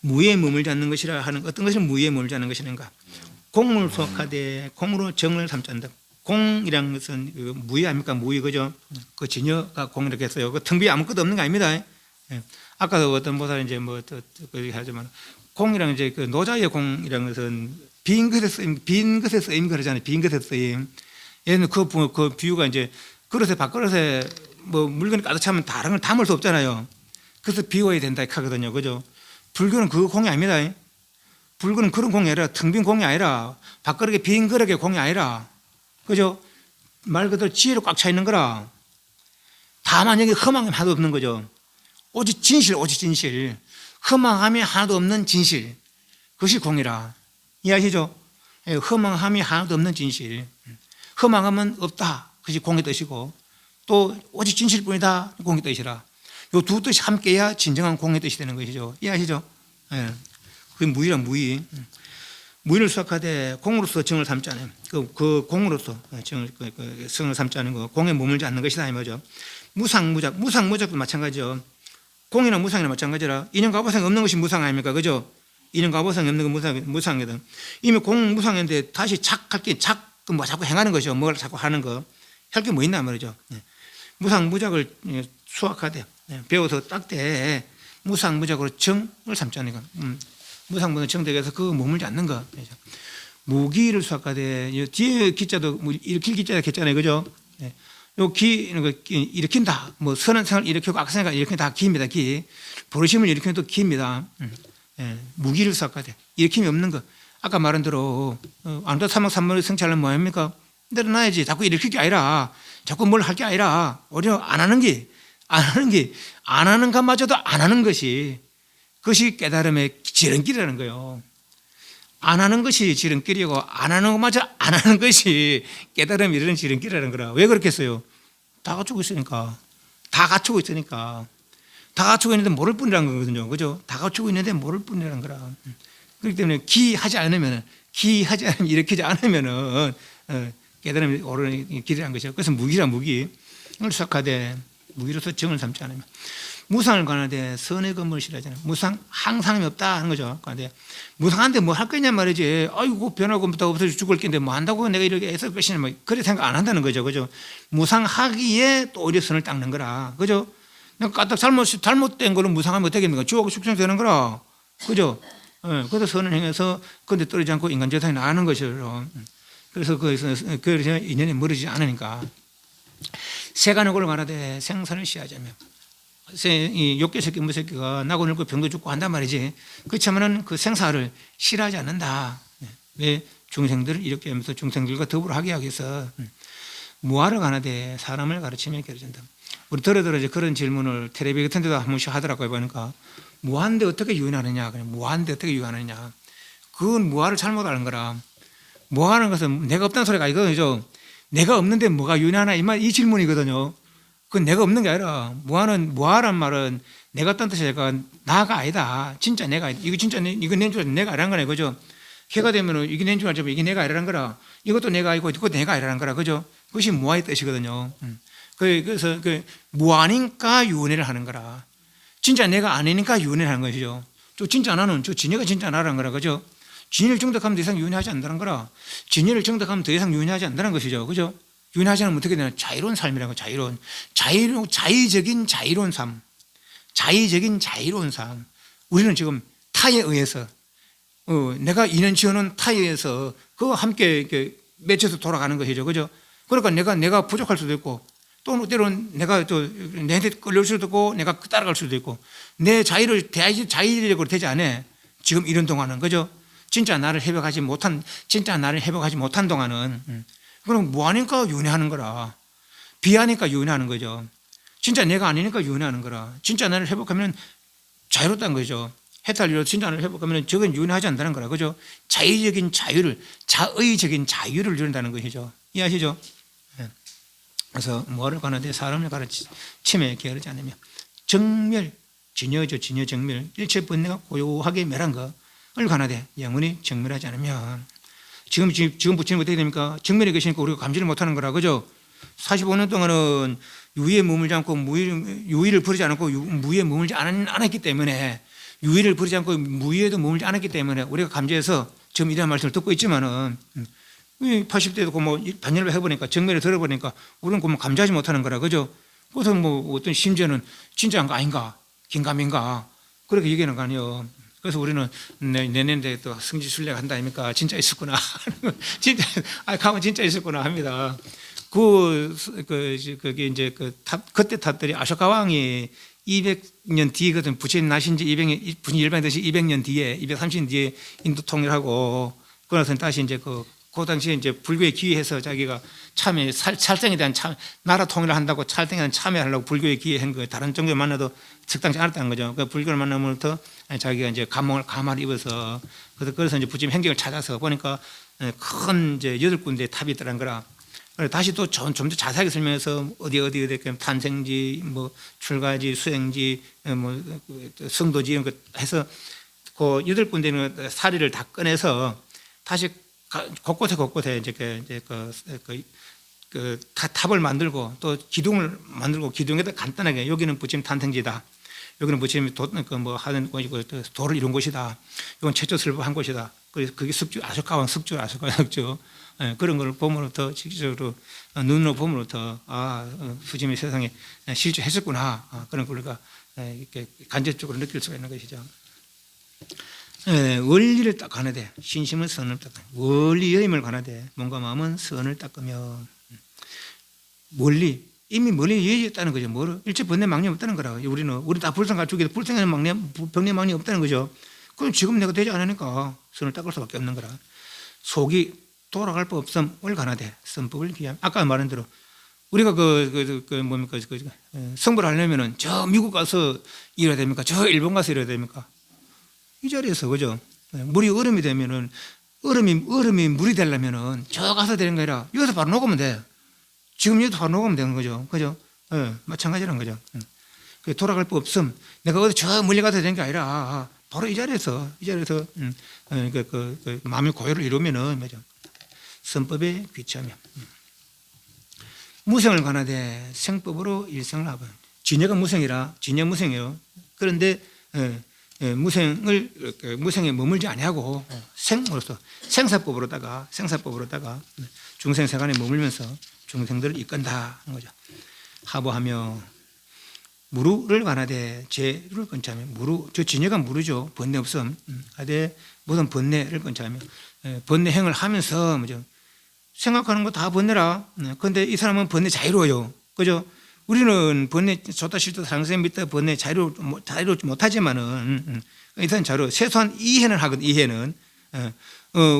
무의에 머물지 않는 것이라 하는 어떤 것이 무의에 머물지 않는 것이는가? 공을 수확하되 공으로 정을 삼지 않는다. 공이라는 것은 무의 아닙니까? 무의 그죠? 그 진여가 공이라고 했어요. 그 텅 비어 아무것도 없는 거 아닙니다. 예. 아까도 어떤 보살이 이제 하지만 공이라는 이제 그 노자의 공이라는 것은 빈 것에 쓰임 그러잖아요. 빈 것에 쓰임. 얘는 그 비유가 이제 밥그릇에 뭐 물건이 가득 차면 다른 걸 담을 수 없잖아요. 그래서 비워야 된다 하거든요. 그죠? 불교는 그 공이 아닙니다. 불교는 그런 공이 아니라 텅 빈 공이 아니라 밥그릇에 빈 그릇의 공이 아니라 그죠? 말 그대로 지혜로 꽉 차 있는 거라. 다만 여기 허망함이 하나도 없는 거죠. 오직 진실. 허망함이 하나도 없는 진실. 그것이 공이라. 이해하시죠? 허망함이 하나도 없는 진실. 허망함은 없다. 그것이 공의 뜻이고 또 오직 진실뿐이다. 공의 뜻이라. 이 두 뜻이 함께해야 진정한 공의 뜻이 되는 것이죠. 이해하시죠? 그게 무의란 무의. 무의를 수확하되 공으로서 정을 삼지 않아요. 그 공으로서 성을 삼지 않은 거, 공에 머물지 않는 것이다 이 말이죠. 무상무작도 마찬가지죠. 공이나 무상이나 마찬가지라. 인연과보상이 없는 것이 무상 아닙니까? 그죠? 인연과보상이 없는 건 무상이거든. 이미 무상인데 다시 뭐 자꾸 행하는 것이죠. 뭘 자꾸 하는 거. 할 게 뭐 있나 말이죠. 무상무작을 수확하되 배워서 딱대 무상무작으로 정을 삼지 않는 거. 무상무는 정덕에서 그 머물지 않는 거. 무기를 수확하되 뒤에 기자도 일으킬 기자가 했잖아요. 그죠? 요 기는 거 일으킨다. 뭐 선한 생활을 일으키고 악한 생활을 일으킨다. 다 기입니다. 기. 버르심을 일으키는 또 기입니다. 무기를 수확하되 일으킴이 없는 거. 아까 말한 대로 안도 삼목삼문을 성취하려면 뭐합니까? 내려놔야지. 자꾸 일으킬 게 아니라 자꾸 뭘 할 게 아니라 오히려 안 하는 것마저도 안 하는 것이 그것이 깨달음의 지름길이라는 거예요. 안 하는 것이 지름길이고 안 하는 것마저 안 하는 것이 깨달음이 이르는 지름길이라는 거라. 왜 그렇겠어요? 다 갖추고 있으니까. 다 갖추고 있는데 모를 뿐이라는 거거든요. 그죠? 다 갖추고 있는데 모를 뿐이라는 거라. 그렇기 때문에 기하지 않으면 일으키지 않으면은 깨달음이 오르는 길이라는 것이죠. 그래서 무기를 수확하되 무기로서 정을 삼지 않으면 무상을 관하되 선의 건물을 싫어하잖아요. 무상 항상이 없다 하는 거죠. 그런데 무상한데 뭐 할 거냐 말이지. 아이고 변하고 없어져 죽을 낀데 뭐 한다고 내가 이렇게 애쓸 것이냐 뭐 그래 생각 안 한다는 거죠. 그죠? 무상하기에 또 오히려 선을 닦는 거라. 그죠? 내가 까딱 잘못된 거는 무상하면 어떻게 됩니까? 주하고 숙성 되는 거라. 그죠? 그래서 선을 행해서 근데 떨어지지 않고 인간 재산이 나가는 것이죠. 그래서 그래서 인연이 멀어지지 않으니까 세간옥을 가나되 생선을 시하자며. 이 욕계새끼 무새끼가 나고 늙고 병도 죽고 한단 말이지. 그렇지만은 그 생사를 싫어하지 않는다. 왜? 중생들을 이렇게 하면서 중생들과 더불어 하게 하기 위해서 무아를 가나되 사람을 가르치며 가르친다. 우리 들어 이제 그런 질문을 텔레비 같은 데도 한 번씩 하더라고요. 보니까 무아인데 어떻게 유인하느냐. 무아인데 어떻게 유인하느냐. 그건 무아를 잘못 아는 거라. 무아하는 것은 내가 없다는 소리가 이거죠. 내가 없는데 뭐가 유인하나 이 질문이거든요. 그건 내가 없는 게 아니라 무아란 말은 내가 없다는 뜻이 아니라 나가 아니다. 진짜 내가 아니다. 이거 진짜 이거 낸 줄 알았는데 내가 아니라는 거네. 그죠? 해가 되면은 이게 낸 줄 알지만 이게 내가 아니라는 거라. 이것도 내가 아니고 이것도 내가 아니라는 거라. 그죠? 그것이 무아의 뜻이거든요. 그래서 무아니까 유인을 하는 거라. 진짜 내가 아니니까 유인을 하는 것이죠. 저 진짜 나는 저 진여가 진짜 나라는 거라. 그죠? 진여를 정득하면 더 이상 유인하지 않는다는 거라. 진여를 정득하면 더 이상 유인하지 않는다는 것이죠. 그죠? 유인하지 않으면 어떻게 되나? 자유로운 삶이라는 거. 자의적인 자유로운 삶. 자의적인 자유로운 삶. 우리는 지금 타에 의해서 내가 인연 지어놓은 타에 의해서 그와 함께 이렇게 맺혀서 돌아가는 것이죠. 그죠? 그러니까 내가 부족할 수도 있고 또 때로는 내가 또 내한테 끌릴 수도 있고 내가 따라갈 수도 있고 내 자의를 자의적으로 되지 않아. 지금 이런 동안은. 그죠? 진짜 나를 회복하지 못한 동안은 그럼 무아니까 유인하는 거라. 비하니까 유인하는 거죠. 진짜 내가 아니니까 유인하는 거라. 진짜 나를 회복하면 자유롭다는 거죠. 해탈리로 진짜 나를 회복하면 저건 유인하지 않는다는 거라. 그죠? 자의적인 자유를 누린다는 것이죠. 이해하시죠? 그래서 뭐를 가는데 사람을 가르치며 게으르지 않으며 정멸, 진여죠. 진여 정멸. 일체 번뇌가 고요하게 멸한 것을 가나되 영원히 정멸하지 않으면 지금 부처님 어떻게 됩니까? 정멸에 계시니까 우리가 감지를 못하는 거라. 그죠? 45년 동안은 유의에 머물지 않고 유의를 부리지 않고 무의에 머물지 않았기 때문에 유의를 부리지 않고 무의에도 머물지 않았기 때문에 우리가 감지해서 지금 이런 말씀을 듣고 있지만은 80대도 뭐 반년을 해보니까 정면에 들어보니까 우리는 뭐 감지하지 못하는 거라. 그죠? 그래서 뭐 어떤 심지어는 진짜인가 아닌가 긴가민가 그렇게 얘기하는 거 아니에요. 그래서 우리는 내년에 또 성지순례 한다 아닙니까? 진짜 있었구나. 진짜 가면 진짜 있었구나 합니다. 그게 이제 그때 탑들이 아쇼카 왕이 200년 뒤거든. 부처님 나신 지 200년, 부처님 일반에 되시 200년 뒤에, 230년 뒤에 인도 통일하고, 그러고서 다시 이제 그 당시에 이제 불교에 기회해서 자기가 찰땡에 대한 나라 통일을 한다고 찰땡에 대한 참여하려고 불교에 기회한 거예요. 다른 종교 만나도 적당치 않았다는 거죠. 그 불교를 만나면부터 자기가 이제 가마를 입어서, 그래서 이제 부처님 행적을 찾아서 보니까 큰 이제 8군데 탑이 있더란 거라. 다시 또 좀 더 자세하게 설명해서 어디 탄생지, 뭐 출가지, 수행지, 뭐 성도지 이런 거 해서 그 8군데는 사리를 다 꺼내서 다시 곳곳에 이제 그 탑을 만들고 또 기둥을 만들고 기둥에다 간단하게 여기는 부처님 탄생지다. 여기는 부처님이 뭐 하는 곳이고 도를 이룬 곳이다. 이건 최초 설법한 곳이다. 그래서 그게 아쇼카왕 석주. 그런 걸 보면부터 직접적으로 눈으로 보면부터 부처님이 세상에 실주했었구나. 그런 걸 우리가 이렇게 간접적으로 느낄 수가 있는 것이죠. 원리를 딱 가나되 신심은 선을 닦으며 원리의 힘을 가나되 몸과 마음은 선을 닦으며 원리 이미 멀리 이해했다는 거죠. 뭐를 일체 번뇌 망념 없다는 거라. 우리 다 불성가족이 불성의 망념 번뇌 망념 없다는 거죠. 그럼 지금 내가 되지 않으니까 선을 닦을 수밖에 없는 거라. 속이 돌아갈 법 없음을 가나되 선법을 기함. 아까 말한 대로 우리가 뭡니까 성불을 하려면은 저 미국 가서 일해야 됩니까? 저 일본 가서 일해야 됩니까? 이 자리에서 그죠? 물이 얼음이 되면은 얼음이 물이 되려면은 저 가서 되는 게 아니라 여기서 바로 녹으면 돼. 지금 여기서 바로 녹으면 되는 거죠. 그죠? 마찬가지란 거죠. 돌아갈 법 없음. 내가 어디 저 멀리 가서 되는 게 아니라 바로 이 자리에서 마음의 고요를 이루면은 뭐죠? 선법에 귀치하며 무생을 가나되 생법으로 일생을 하고 진여가 무생이라 진여 무생이에요. 그런데 무생에 머물지 아니하고 생으로서 생사법으로다가 중생세간에 머물면서 중생들을 이끈다 하는 거죠. 하보하며 무루를 가나되 죄를 끊자며 저 진여가 무루죠. 번뇌 없음. 하되 모든 번뇌를 끊자며 번뇌행을 하면서 뭐죠? 생각하는 거 다 번뇌라. 그런데 이 사람은 번뇌 자유로워요. 그죠? 우리는 번뇌 좋다 싫다 상생 믿다 번뇌 자유로 못하지만은 일단 자유로 최소한 이해는 하거든. 이해는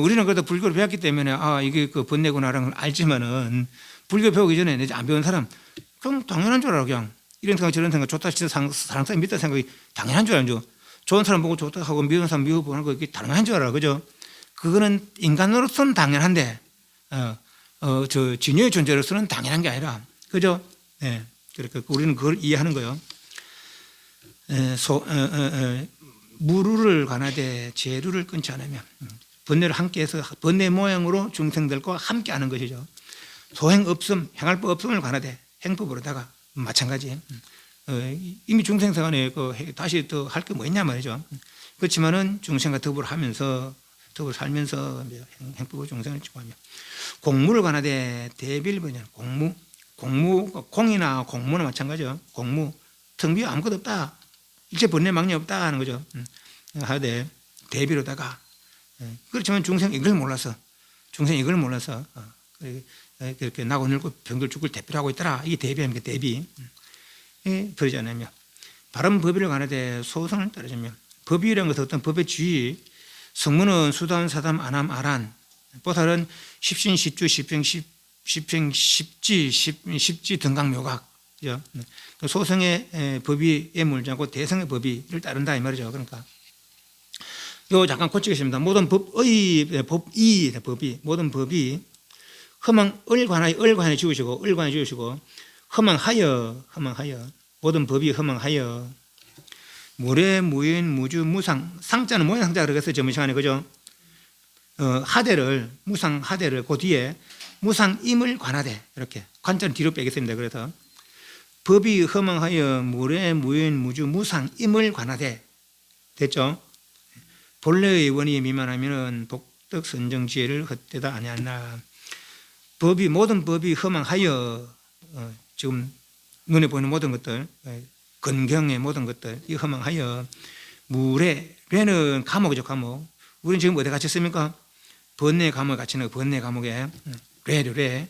우리는 그래도 불교를 배웠기 때문에 이게 그 번뇌구나라는 걸 알지만은 불교 배우기 전에 이제 안 배운 사람 그럼 당연한 줄 알아. 그냥 이런 생각 저런 생각 좋다 싫다 상생 믿다 생각이 당연한 줄 알죠. 좋은 사람 보고 좋다 하고 미운 사람 미워보는 거 이게 당연한 줄 알아. 그죠? 그거는 인간으로서는 당연한데 저 진여의 존재로서는 당연한 게 아니라, 그죠? 예. 그러니까 우리는 그걸 이해하는 거예요. 무루를 관하되 재루를 끊지 않으면 번뇌를 함께해서 번뇌 모양으로 중생들과 함께하는 것이죠. 소행 없음, 행할 법 없음을 관하되 행법으로다가 마찬가지. 이미 중생생활에 다시 더 할 게 뭐 있냐 말이죠. 그렇지만은 중생과 더불어 하면서 더불어 살면서 행법으로 중생을 지고하며 공무를 관하되 대비를 뭐냐 공무 공이나 공무나 마찬가지죠. 공무 텅 비어 아무것도 없다. 일체 번뇌 망령 없다 하는 거죠. 하되 대비로다가 그렇지만 중생 이걸 몰라서 그렇게 나고 늙고 병들 죽을 대비를 하고 있더라. 이게 대비하는 게 대비. 버리지 않으며 바른 법의를 관하되 소성을 따르며 법의라는 것은 어떤 법의 주의 성문은 수담 사담 안함 아란 보살은 십신 십주 십행 십지 등강묘각 소성의 법의에 물지 않고 대성의 법의를 따른다 이 말이죠. 그러니까 요 잠깐 고치겠습니다. 모든 법의 모든 법이 허망을 관하여 지우시고 허망하여 모든 법이 허망하여 무례 무인 무주 무상 상자는 모양 상자 그러겠어요. 저번 시간에 그죠? 하대를 무상 하대를 그 뒤에 무상임을 관하되 이렇게 관자는 뒤로 빼겠습니다. 그래서 법이 허망하여 무례 무인 무주 무상임을 관하되 됐죠? 본래의 원이 미만하면은 복덕 선정 지혜를 헛되다 아니하나 모든 법이 허망하여 지금 눈에 보이는 모든 것들 건경의 모든 것들 이 허망하여 무례는 감옥이죠. 감옥. 우리는 지금 어디 갇혔습니까? 번뇌 감옥에 갇히는 번뇌 감옥에 뇌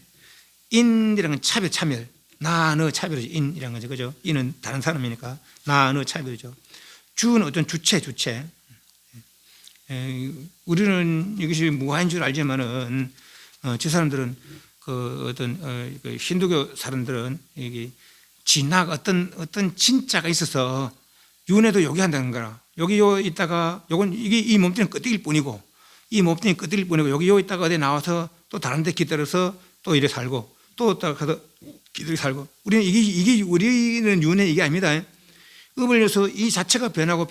인이라는 건 차별 나 너 차별이죠. 인이라는 거죠. 그죠? 인은 다른 사람이니까 나 너 차별이죠. 주는 어떤 주체 우리는 이것이 무한인 줄 알지만은 저 사람들은 그 어떤 그 힌두교 사람들은 이게 진학 어떤 진짜가 있어서 윤회도 여기 한다는 거라. 여기 요 있다가 요건 이게 이 몸뚱이 끄덕일 뿐이고 여기 요 있다가 어디 나와서 또 다른 데 기다려서 또 이래 살고 또 가서 기다려 살고 우리는 이게 우리는 윤회 이게 아닙니다. 음을 내서 이 자체가 변하고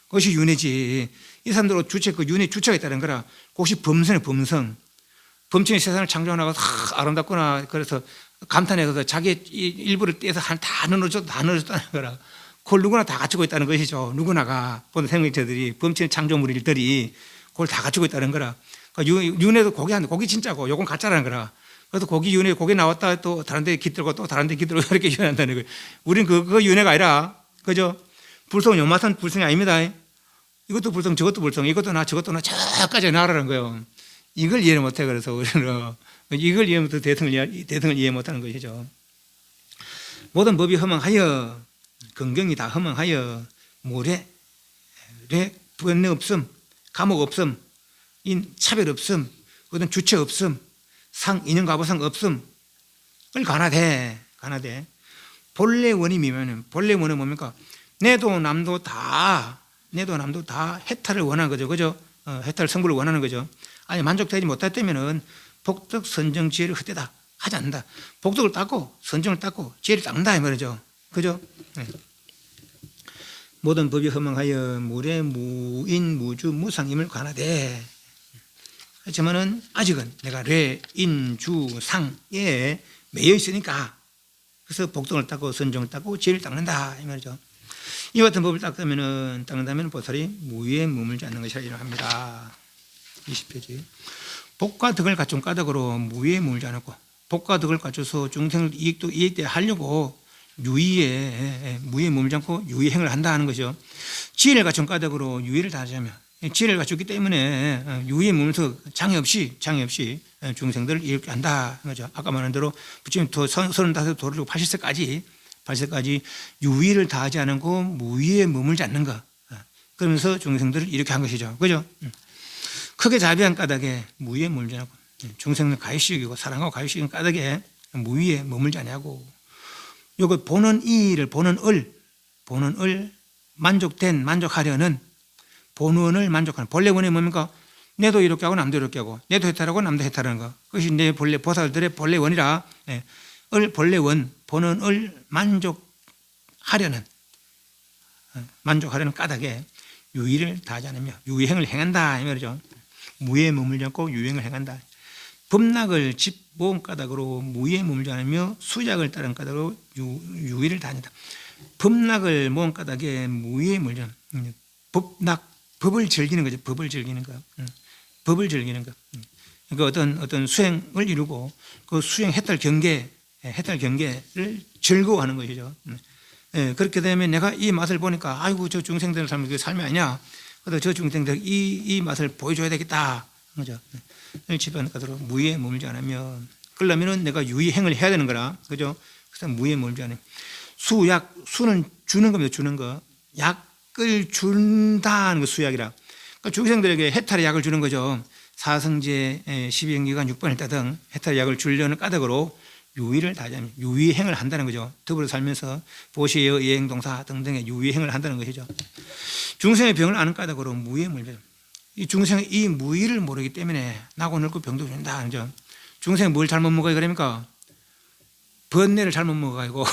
그것이 윤회지. 이 사람들은 주체 그 윤회 주체가 있다는 거라. 그것이 범청이 세상을 창조하나가 아름답구나. 그래서 감탄해서 자기 일부를 떼서 다 넣어줬다는 거라. 그걸 누구나 다 갖추고 있다는 것이죠. 누구나가 모든 생명체들이 범청의 창조물들이 그걸 다 갖추고 있다는 거라. 그러니까 윤회도 고기 진짜고 요건 가짜라는 거라. 그래서 고기 나왔다 또 다른 데 깃들고 또 다른 데 깃들고 이렇게 윤회한다는 거예요. 우리는 그거 윤회가 아니라 그죠? 불성은 요만한 불성이 아닙니다. 이것도 불성 저것도 불성 이것도 나 저것도 나 저까지 나라는 거예요. 이걸 이해 못해. 그래서 우리는 이걸 이해 못해 대성을 이해 못하는 것이죠. 모든 법이 허망하여 건경이 다 허망하여 무례 번뇌 없음 감옥 없음 차별 없음 어떤 주체 없음 인연 가보상 없음을 관하되 본래 원이 미면은 본래 원은 뭡니까? 내도 남도 다 해탈을 원하는 거죠. 그죠? 해탈 성불을 원하는 거죠. 아니 만족되지 못했다면은 복덕 선정 지혜를 헛되다 하지 않는다. 복덕을 닦고 선정을 닦고 지혜를 닦는다 이 말이죠. 그죠? 네. 모든 법이 허망하여 무례 무인 무주 무상임을 관하되 그렇지만은 아직은 내가 뇌인주상에 매여 있으니까 그래서 복덕을 닦고 선정을 닦고 지혜를 닦는다 이 말이죠. 이 같은 법을 닦는다면 보살이 무위에 머물지 않는 것이라 합니다. 20페이지. 복과 덕을 갖춘 까닭으로 무위에 머물지 않았고 복과 덕을 갖춰서 중생을 이익대 하려고 무위에 머물지 않고 유의행을 한다 하는 것이죠. 지혜를 갖춘 까닭으로 유의를 다하자면 지혜를 갖췄기 때문에 유의에 머물면서 장애 없이 중생들을 이렇게 한다 거죠. 아까 말한 대로 부처님 35 도르고 80세까지 유의를 다하지 않고 무의에 머물지 않는 것. 그러면서 중생들을 이렇게 한 것이죠. 그죠? 크게 자비한 까닭에 무의에 머물지 않고 중생을 가위씌우고 사랑하고 가위씌우는 까닭에 무의에 머물지 않냐고. 요거 보는 이를 보는 을 만족하려는 본원을 만족하는 본래 원이 뭡니까? 내도 이렇게 하고 남도 이렇게 하고 내도 해탈하고 남도 해탈하는 거. 그것이 내 본래 보살들의 본래 원이라. 본래 원 보는 을 만족하려는 까닭에 유의를 다하지 않으며 유의행을 행한다 이 말이죠. 무의에 머물지 않고 유의행을 행한다. 법락을 모은 까닭으로 무의에 머물지 않으며 수작을 따른 까닭으로 유의를 다한다. 법락을 모은 까닭에 무의에 머물지 않으며 법을 즐기는 거죠. 법을 즐기는 거. 그러니까 어떤 수행을 이루고 그 수행 해탈 경계를 즐거워하는 것이죠. 그렇게 되면 내가 이 맛을 보니까 아이고 저 중생들 삶이 그 삶이 아니냐. 그래서 저 중생들 이 맛을 보여줘야 되겠다. 그죠? 집안 가도록 무의에 머물지 않으면 그러려면은 내가 유의행을 해야 되는 거라. 그죠? 그래서 무의에 머물지 않으면 수는 주는 겁니다. 주는 거. 약을 준다는 거 수약이라. 그러니까 중생들에게 해탈의 약을 주는 거죠. 사성제 12행기관 6번일다 등 해탈의 약을 주려는 까닭으로 유의를 다하자면 유의행을 한다는 거죠. 더불어 살면서 보시여 예행동사 등등의 유의행을 한다는 것이죠. 중생의 병을 아는 까닭으로 무의에 물려. 이 중생의 이 무의를 모르기 때문에 나고 늙고 병도 준다. 그죠? 중생이 뭘 잘못 먹어요? 그러니까 번뇌를 잘못 먹어가지고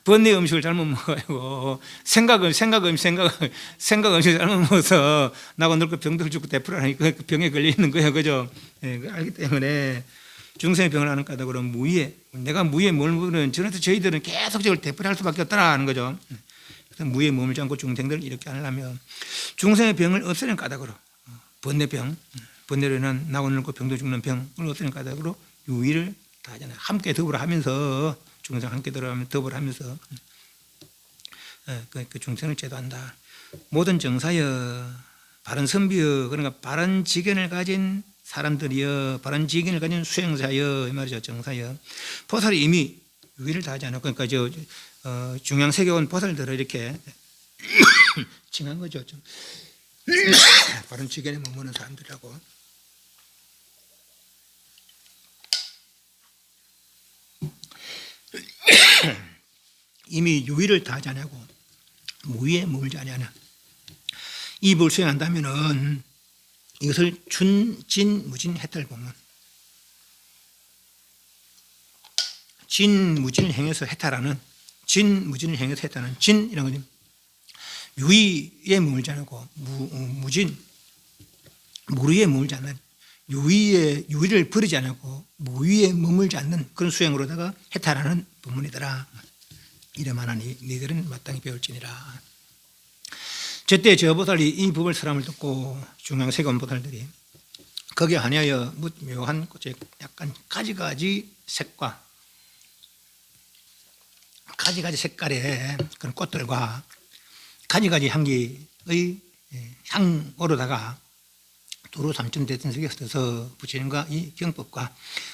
번뇌 음식을 잘못 먹어가지고 생각 음식을 잘못 먹어서 나고 늙고 병도 죽고 대풀하니 그 병에 걸려 있는 거예요. 그죠? 알기 때문에 중생의 병을 아는 까닭으로 무의에 내가 무의에 머무르는 저희들은 계속적으로 되풀이할 수밖에 없다라는 거죠. 그래서 무의에 머물지 않고 중생들을 이렇게 하려면 중생의 병을 없애는 까닭으로 번뇌로는 나고 늙고 병도 죽는 병을 없애는 까닭으로 유의를 다하잖아요. 함께 더불어 하면서 중생 함께 더불어 하면서 그 중생을 제도한다. 모든 정사여 바른 선비여 그러니까 바른 지견을 가진 사람들이여 바른 지견을 가진 수행자여 이 말이죠. 정사여 보살이 이미 유의를 다하지 않았고 그러니까 중앙세계 온 보살들을 이렇게 칭한 거죠. 좀 바른 지견에 머무는 사람들이라고. 이미 유의를 다하지 않냐고 무의에 머물지 않냐는 이 법을 수행한다면은 이것을 진무진 해탈 보면 진무진을 행해서 해탈하는 진무진을 행해서 해탈하는 진이라는 거죠. 유의에 머물지 않고 무진 무의에 머물지 않는 유의를 버리지 않고 무의에 머물지 않는 그런 수행으로다가 해탈하는 법문이더라. 이래만하니 너희들은 마땅히 배울지니라. 저때 저 보살이 이 법을 설함을 듣고 중앙세계원 보살들이 거기에 한하여 묘한 약간 가지가지 색과 가지가지 색깔의 그런 꽃들과 가지가지 향기의 향으로다가 두루 삼천대천 석에 흩어서 부처님과 이 경법과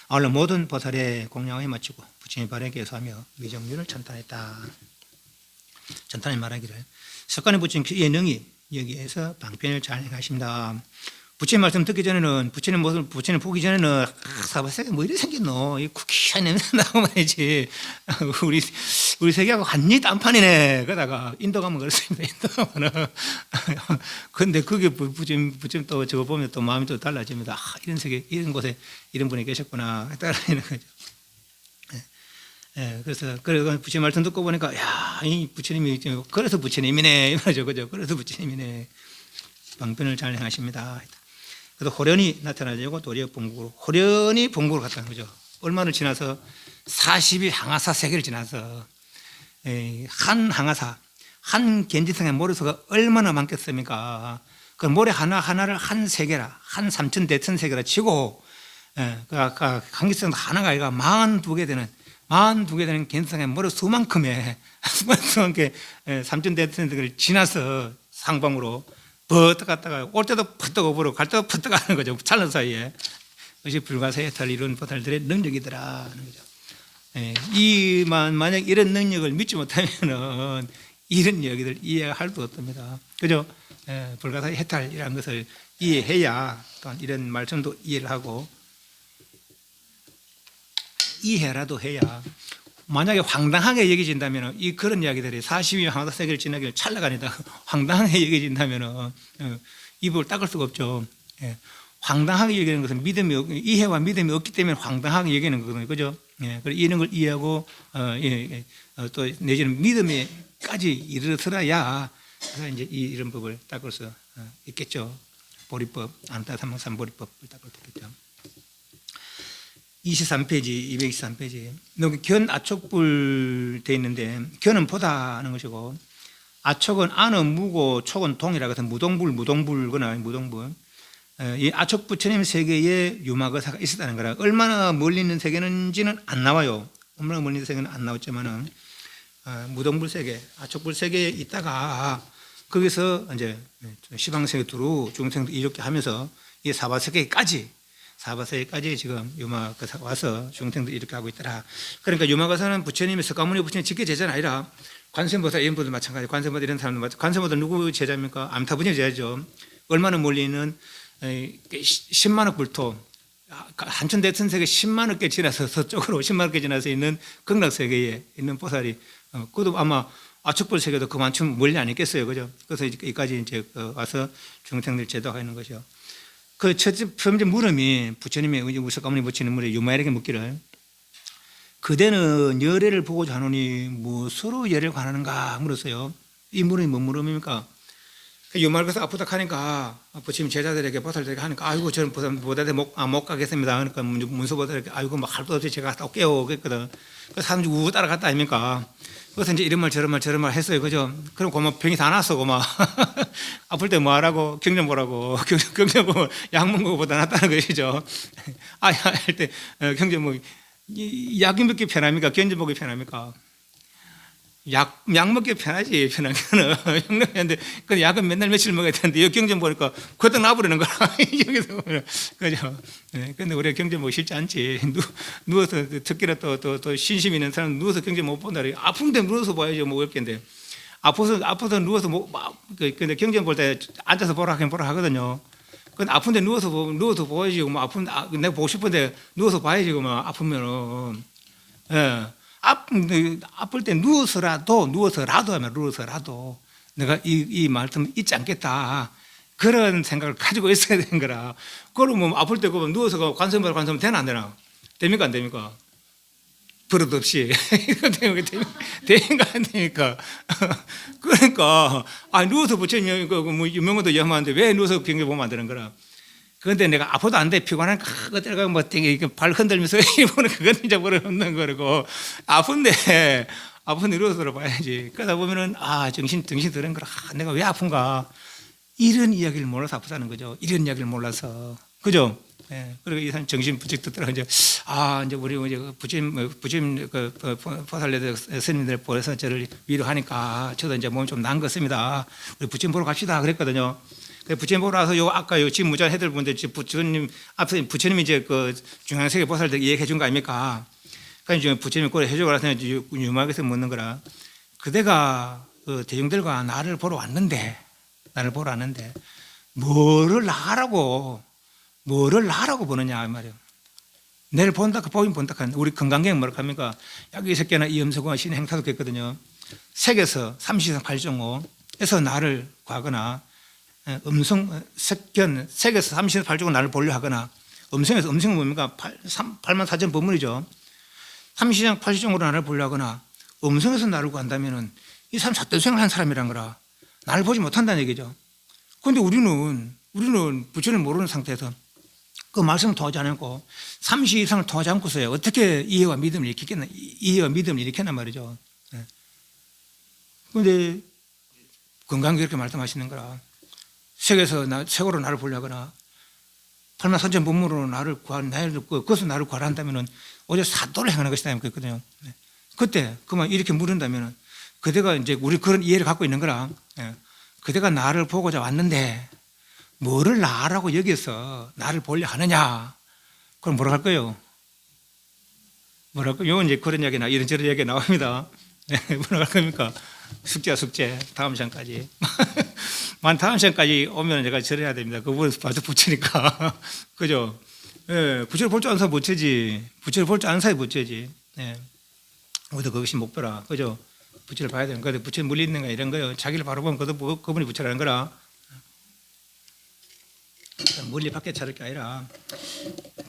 아울러 모든 보살의 공양에 마치고 부처님 발에 계수하며 위정률을 찬탄했다. 찬탄히 말하기를 석간의 부처님 예능이 여기에서 방편을 잘 행하십니다. 부처님 말씀 듣기 전에는 부처님 모습 부처님 보기 전에는 사바세계 뭐 이래 생겼노 이 쿠키한 냄새 나고 말이지 우리 세계하고 완전히 딴판이네. 그러다가 인도 가면 그렇습니다. 인도 가면은 근데 그게 부처님 또 저거 보면 또 마음이 또 달라집니다. 이런 세계 이런 곳에 이런 분이 계셨구나 따라하는 거죠. 그래서 부처님 말씀 듣고 보니까 이 부처님이 그래서 부처님이네 이거죠, 그죠? 그래서 부처님이네. 방편을 잘 행하십니다. 그래서 호련히 나타나려고 도리어 본국으로 호련히 본국으로 갔다는 거죠. 얼마를 지나서 40이 항아사 세계를 지나서 한 항아사 한 겐지성의 모래수가 얼마나 많겠습니까? 그 모래 하나하나를 한 세계라 한 3천 대천 세계라 치고 아까 한기성 하나가 아니라 42개 되는 겐지성의 모래 수만큼의 3천 대천 세계를 지나서 상방으로 버뜩 갔다가 올 때도 퍼뜩 오버로 갈 때도 퍼뜩 가는 거죠. 찰나 사이에. 그것이 불가사의 해탈 이런 보살들의 능력이더라 하는 거죠. 예, 만약 이런 능력을 믿지 못하면은 이런 이야기들 이해할 수 없습니다. 그죠? 예, 불가사의 해탈이라는 것을 이해해야 또한 이런 말씀도 이해를 하고 이해라도 해야 만약에 황당하게 여겨진다면 이 그런 이야기들이 42년 한반도 세계를 지나기를 찰나가 아니다 황당하게 여겨진다면 입을 닦을 수가 없죠. 예. 황당하게 여기는 것은 이해와 믿음이 없기 때문에 황당하게 여기는 거거든요. 그죠? 예. 이런 걸 이해하고 또 내지는 믿음에까지 이르러서야 그래서 이제 이런 법을 닦을 수 있겠죠. 보리법, 안타 삼망삼 보리법을 닦을 수 있겠죠. 23페이지, 223페이지. 여기 견, 아촉불 돼 있는데 견은 보다는 것이고 아촉은 안은 무고 촉은 동이라고 해서 무동불거나 무동불. 이 아촉 부처님 세계에 유마거사가 있었다는 거라. 얼마나 멀리 있는 세계는지는 안 나와요. 얼마나 멀리 있는 세계는 안 나왔지만은 무동불 세계, 아촉불 세계에 있다가 거기서 이제 시방세계 두루 중생도 이렇게 하면서 이 사바세계까지 지금 유마거사가 와서 중생도 이렇게 하고 있더라. 그러니까 유마거사는 부처님의 석가모니 부처님 직계 제자는 아니라 관세음보살 이런 분들 마찬가지. 관세음보살 이런 사람들 마찬가지. 관세음보살 누구 제자입니까? 암타부처님 제자죠. 얼마나 멀리 있는 10만억 불토 한천대천세계 10만억 개 지나서 서쪽으로 10만억 개 지나서 있는 극락세계에 있는 보살이 그것도 아마 아축불 세계도 그만큼 멀리 아니겠어요. 그죠? 그래서 여기까지 이제 와서 중생들 제도하는 것이요. 그 첫째 물음이 부처님의 우리 석가모니 부처님 물에 유마에게 묻기를 그대는 열애를 보고자 하노니 무엇으로 열애를 관하는가 물었어요. 이 물음이 뭔 물음입니까? 유마거사 아프다 하니까 부처님 제자들에게 보살들에게 하니까 아이고 저는 보살한테 못 가겠습니다. 그러니까 문수보살에게 아이고 막 할 것 없이 제가 갔다 올게요. 그랬거든. 그래서 사람 우 따라갔다 아닙니까? 그래서 이제 이런 말 저런 말 했어요. 그죠? 그럼 고마 병이 다 났어. 고마 아플 때 뭐 하라고? 경전 보라고. 경전 보면 약 먹는 것보다 낫다는 것이죠. 할 때 경전 뭐 약이 먹기 편합니까? 경전 보기 편합니까? 약 먹기 편하지, 편한 거는. 형님한테, 그 약은 맨날 며칠 먹어야 되는데, 여기 경전 보니까 그것도 놔버리는 거라. 여기서 보면. 그죠? 네, 근데 우리가 경전 보기 싫지 않지. 누워서, 특히나 또 신심 있는 사람 누워서 경전 못 본다. 아픈데 누워서 봐야지, 뭐 어렵겠는데. 아파서 누워서 근데 경전 볼 때 앉아서 보라 하거든요. 근데 아픈데 누워서 보야지, 뭐 내가 보고 싶은데 누워서 봐야지, 뭐 아프면은. 예. 아플 때 누워서라도 내가 이 말씀 잊지 않겠다. 그런 생각을 가지고 있어야 되는 거라. 그러면 아플 때 누워서 관세음보살 되나 안 되나? 됩니까 안 됩니까? 버릇 없이. 되니까 안 되니까. 그러니까 누워서 부처님 유명한도 염하는데 왜 누워서 경기 보면 안 되는 거라. 그런데 내가 아파도 안 돼. 피곤하니까 그때가 뭐 발 흔들면서 보는 그건 이제 모르는 거고 아픈데 누워서 봐야지. 그러다 보면은 정신 드는 거라. 내가 왜 아픈가? 이런 이야기를 몰라서 아프다는 거죠. 이런 이야기를 몰라서. 그죠? 예. 그리고 이 사람 정신 부쩍 듣더라. 이제 우리 이제 부처님 보살들 스님들 보내서 저를 위로하니까 저도 이제 몸 좀 나은 것 같습니다. 우리 부처님 보러 갑시다. 그랬거든요. 부처님 보러 와서 아까 지금 무자 해들 보는데 부처님 앞에 부처님이 이제 그 중앙세계 보살들 얘기해 준 거 아닙니까? 그러니까 부처님이 그걸 해주고 나서 유마에서 묻는 거라. 그대가 대중들과 나를 보러 왔는데 뭐를 나라고 보느냐 말이에요. 내를 본다 보긴 본다 하는 우리 건강경 뭐라 합니까? 여기 새끼나 이염소가 신 행사도 했거든요. 색에서 30상 8종호에서 나를 구하거나 색견 색에서 30상 8종호 나를 보려 하거나 음성은 뭡니까? 8만 4천 법문이죠. 30장 80종으로 나를 보려 하거나 음성에서 나를 구한다면은 이 사람 삿대수행을 한 사람이란 거라. 나를 보지 못한다는 얘기죠. 그런데 우리는 부처를 모르는 상태에서 그 말씀을 통하지 않고 30 이상을 통하지 않고서야 어떻게 이해와 믿음을 일으켰나 말이죠. 그런데 건강하게 이렇게 말씀하시는 거라. 색으로 나를 보려 하거나 8만 3천 법문으로 그것을 나를 구하라 한다면은 오히려 사도를 행하는 것이다. 그랬거든요. 그때 그만 이렇게 물은다면은 그대가 이제 우리 그런 이해를 갖고 있는 거라. 그대가 나를 보고자 왔는데 뭐를 나라고 여기서 나를 보려 하느냐? 그럼 뭐라 할 거예요? 뭐랄까? 요 이제 그런 이야기나 이런저런 이야기 나옵니다. 뭐라 할 겁니까? 숙제야 숙제. 다음 시간까지. 만 다음 시간까지 오면 제가 절해야 됩니다. 그분 바로 붙이니까. 그죠? 예, 부처를 볼 줄 아는 사람 못 채지. 부처를 볼 줄 아는 사람이 못 채지. 예. 우리도 그것이 목표라. 그죠? 부처를 봐야 되는 거예요. 부처 물리 있는가 이런 거요. 자기를 바로 보면 그분이 부처라는 거라. 물리 밖에 찾을 게 아니라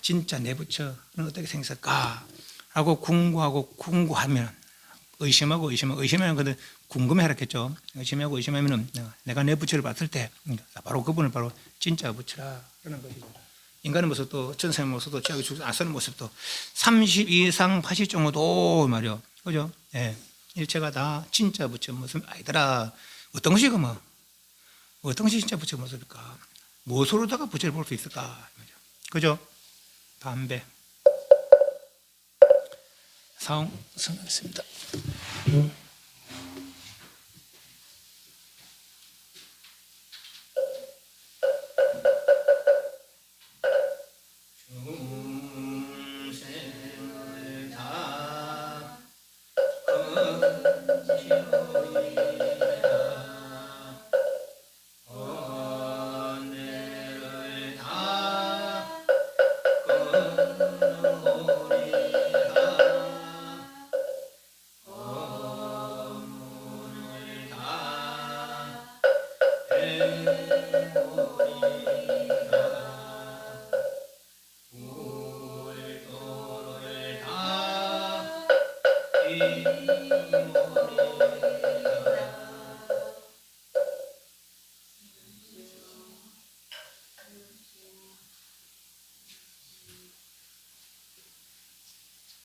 진짜 내 부처는 어떻게 생겼을까 하고 궁구하면 의심하면 그들 궁금해하겠죠. 의심하면 내가 내 부처를 봤을 때 바로 그분을 바로 진짜 부처라 그러는 것이죠. 인간의 모습도 전생의 모습도 죄악이 죽지 않는 모습도 32상 80종호도 말이요. 그죠? 예. 일체가 다 진짜 부처 모습 아니더라. 어떤 것이 뭐 어떤 것이 진짜 부처 모습일까? 무엇으로다가 부처를 볼 수 있을까? 그죠? 담배. 사용 성하겠습니다.